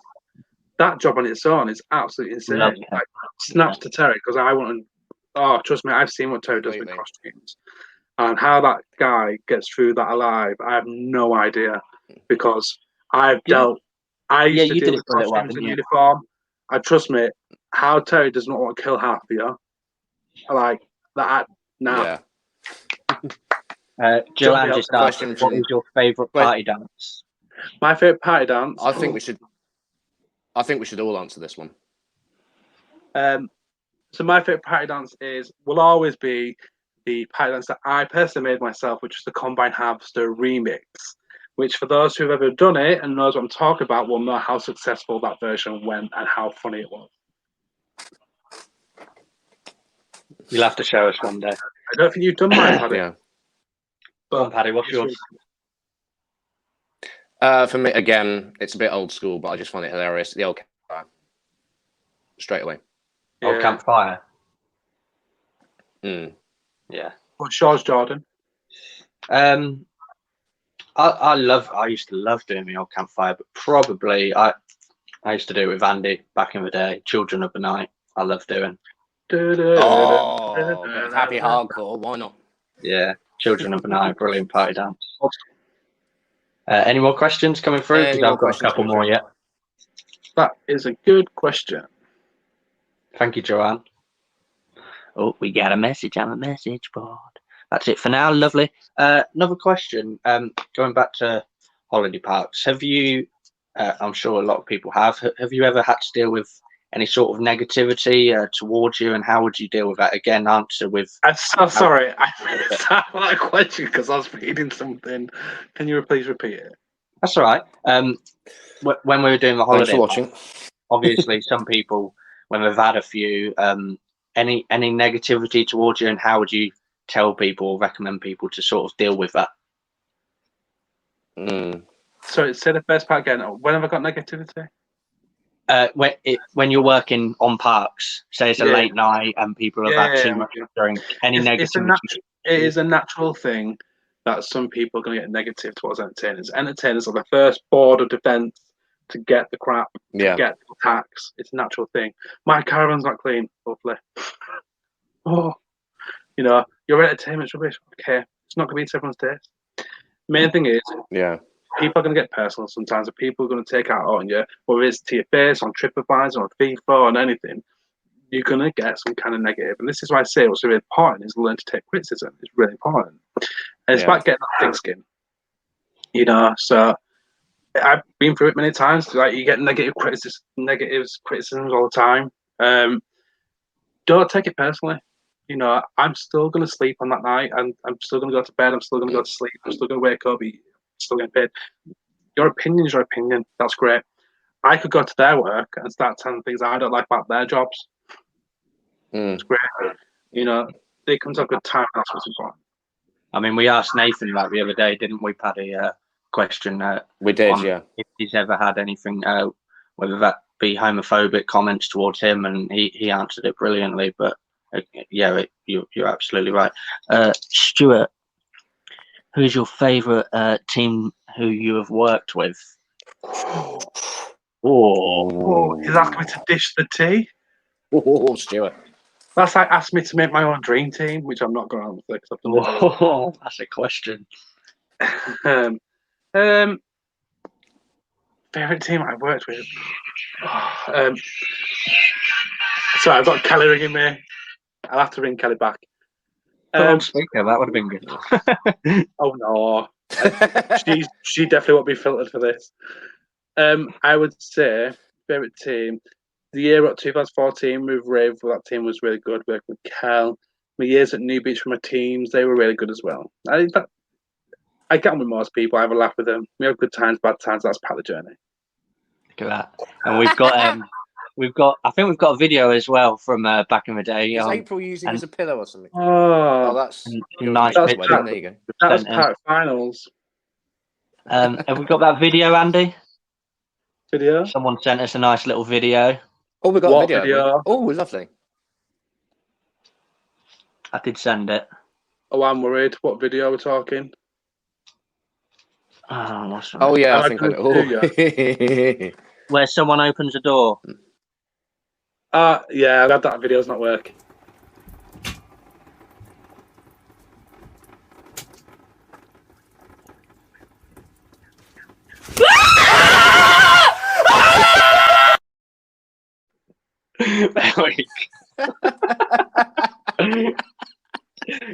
Speaker 4: that job on its own is absolutely insane. Like, snaps to Terry, because I want to. Trust me, I've seen what Terry does with costumes, and how that guy gets through that alive. I have no idea, because I've dealt. I used to deal with costumes in uniform. And trust me, how Terry does not want to kill half of you, like that now.
Speaker 1: Joanne just asked, what is your favourite party dance?
Speaker 4: My favourite party dance.
Speaker 2: I think we should all answer this one.
Speaker 4: So my favourite party dance will always be the party dance that I personally made myself, which is the Combine Harvester remix. Which, for those who've ever done it and knows what I'm talking about, will know how successful that version went and how funny it was.
Speaker 1: You'll have to show us one day.
Speaker 4: I don't think you've done mine, Paddy.
Speaker 2: Yeah.
Speaker 1: Go on, Paddy, what's yours?
Speaker 2: For me, again, it's a bit old school, but I just find it hilarious. The old campfire. Straight away.
Speaker 1: Old campfire.
Speaker 2: Mm.
Speaker 1: Yeah.
Speaker 4: What's yours, Jordan?
Speaker 1: I used to love doing the old campfire, but probably I used to do it with Andy back in the day. Children of the Night. I love doing.
Speaker 2: Oh, bit of happy hardcore. Why not?
Speaker 1: Yeah, Children of the Night, brilliant party dance. Any more questions coming through? Because I've got a couple more yet.
Speaker 4: That is a good question.
Speaker 1: Thank you, Joanne. Oh, we got a message on the message board. That's it for now. Lovely. Another question. Going back to holiday parks, have you? I'm sure a lot of people have. Have you ever had to deal with any sort of negativity towards you, and how would you deal with that? Again, answer with.
Speaker 4: I'm so sorry. I missed that question because I was reading something. Can you please repeat it?
Speaker 1: That's all right. When we were doing the holiday,
Speaker 2: Thanks for watching.
Speaker 1: Obviously, some people, when they've had a few, any negativity towards you, and how would you tell people or recommend people to sort of deal with that?
Speaker 4: Sorry, say the first part again. When have I got negativity?
Speaker 1: When you're working on parks, say it's a late night and people have had too much to drink, any negativity?
Speaker 4: It is a natural thing that some people are going to get negative towards entertainers. Entertainers are the first board of defence to get the crap, to get the attacks. It's a natural thing. My caravan's not clean, hopefully. Oh, your entertainment's rubbish. Okay, it's not going to be to everyone's taste. Main thing is, people are going to get personal sometimes, and people are going to take out on you, whether it's to your face, on TripAdvisor, on FIFA, on anything. You're going to get some kind of negative. And this is why I say what's really important is learn to take criticism. It's really important. And it's about getting that thick skin. So I've been through it many times. Like, you get negative criticisms all the time. Don't take it personally. I'm still going to sleep on that night, and I'm still going to go to bed. I'm still going to go to sleep. I'm still going to wake up. Still getting paid. Your opinion is your opinion. That's great. I could go to their work and start telling things I don't like about their jobs. It's great. They come to a good time. That's what's important.
Speaker 1: I mean, we asked Nathan that the other day, didn't we, Paddy? Question.
Speaker 2: We did, yeah.
Speaker 1: If he's ever had anything, whether that be homophobic comments towards him, and he answered it brilliantly. But you're absolutely right. Stuart, who's your favourite team who you have worked with?
Speaker 4: He's asking me to dish the tea.
Speaker 2: Stuart.
Speaker 4: That's like asking me to make my own dream team, which I'm not going to answer because I've done
Speaker 1: that's a question.
Speaker 4: Favorite team I've worked with. Sorry, I've got Kelly ringing me. I'll have to ring Kelly back.
Speaker 1: On speaker, that would have been good.
Speaker 4: Oh no, she definitely won't be filtered for this. I would say favorite team. The year at 2014 with Rave, that team was really good. Working with Kel. My years at New Beach for my teams, they were really good as well. I get on with most people. I have a laugh with them. We have good times, bad times. That's part of the journey.
Speaker 1: Look at that. And we've got I think we've got a video as well from back in the day.
Speaker 2: Is April using as a pillow or something?
Speaker 4: Oh,
Speaker 2: that's
Speaker 1: nice.
Speaker 2: There you go.
Speaker 4: That was part of finals.
Speaker 1: Have we got that video, Andy?
Speaker 4: Video?
Speaker 1: Someone sent us a nice little video.
Speaker 2: Oh, we got
Speaker 4: What
Speaker 2: a video. Oh, lovely.
Speaker 1: I did send it.
Speaker 4: Oh, I'm worried. What video are we talking?
Speaker 2: Oh yeah, I think I know.
Speaker 1: Where someone opens a door.
Speaker 4: Yeah, that video's not working.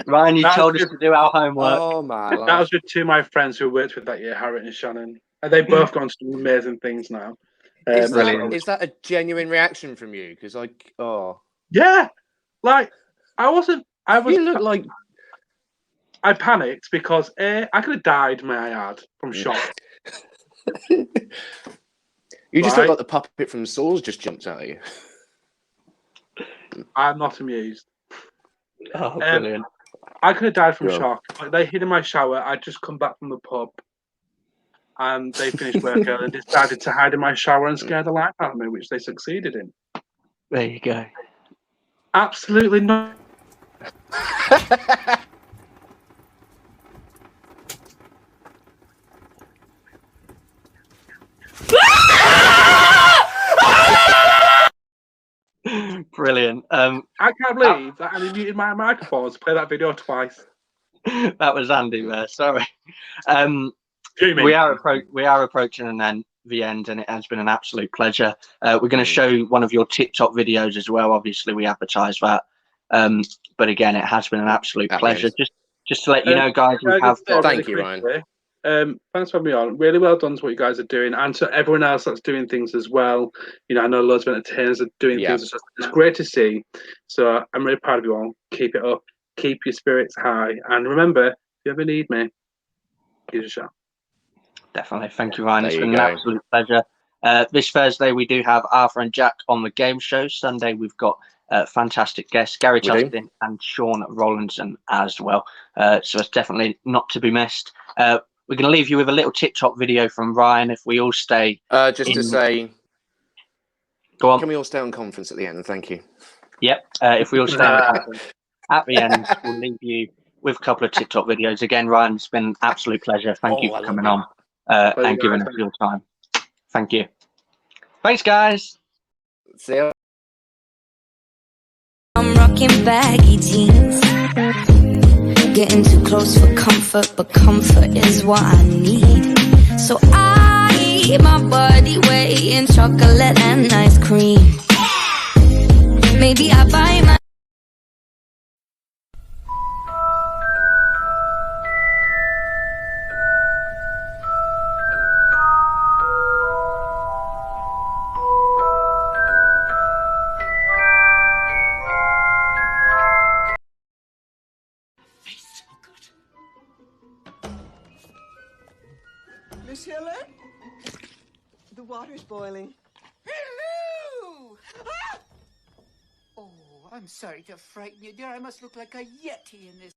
Speaker 1: Ryan, you told us to do our homework.
Speaker 2: Oh man,
Speaker 4: that was with two of my friends who worked with that year, Harriet and Shannon. And they've both gone to some amazing things now.
Speaker 2: Is that a genuine reaction from you? Because
Speaker 4: yeah, Like, I wasn't. I was.
Speaker 2: You look like
Speaker 4: I panicked because I could have died, may I add, from shock.
Speaker 2: you just
Speaker 4: Right?
Speaker 2: look like the puppet from Saws just jumped out at you.
Speaker 4: I'm not amused.
Speaker 1: Oh, brilliant.
Speaker 4: I could have died from
Speaker 2: Go on.
Speaker 4: shock. Like, they hid in my shower. I'd just come back from the pub, and they finished work early and decided to hide in my shower and scare the life out of me, which they succeeded in.
Speaker 1: There you go.
Speaker 4: Absolutely not.
Speaker 1: Brilliant.
Speaker 4: I can't believe that I muted my microphone to play that video twice.
Speaker 1: That was Andy there. Sorry.
Speaker 4: Jamie.
Speaker 1: We are approaching the end, and it has been an absolute pleasure. We're going to show one of your TikTok videos as well. Obviously, we advertise that. But again, it has been an absolute pleasure. Just to let you know, guys, we have got.
Speaker 2: Thank you, Ryan.
Speaker 4: Thanks for having me on. Really well done to what you guys are doing, and to everyone else that's doing things as well. You know, I know loads of entertainers are doing things. It's great to see. So I'm really proud of you all. Keep it up. Keep your spirits high, and remember, if you ever need me, give us a shout.
Speaker 1: Definitely. Thank you, Ryan.
Speaker 2: There
Speaker 1: It's
Speaker 2: you
Speaker 1: been
Speaker 2: go.
Speaker 1: an absolute pleasure. This Thursday, we do have Arthur and Jack on the game show. Sunday, we've got fantastic guests, Gary
Speaker 2: We do.
Speaker 1: Tustin and Sean Rollinson as well. So it's definitely not to be missed. We're going to leave you with a little TikTok video from Ryan. If we all stay.
Speaker 2: Just to say,
Speaker 1: Go on.
Speaker 2: can we all stay on conference at the end? Thank you.
Speaker 1: Yep. If we all stay on conference at the end, we'll leave you with a couple of TikTok videos. Again, Ryan, it's been an absolute pleasure. Thank you for coming on and giving us your time. Thank you. Thanks, guys.
Speaker 2: See ya.
Speaker 5: I'm rocking baggy jeans, getting too close for comfort, but comfort is what I need. So I eat my body weight in chocolate and ice cream. Maybe I buy my
Speaker 6: Miss Helen? The water's boiling. Hello! Ah! Oh, I'm sorry to frighten you, dear. I must look like a yeti in this.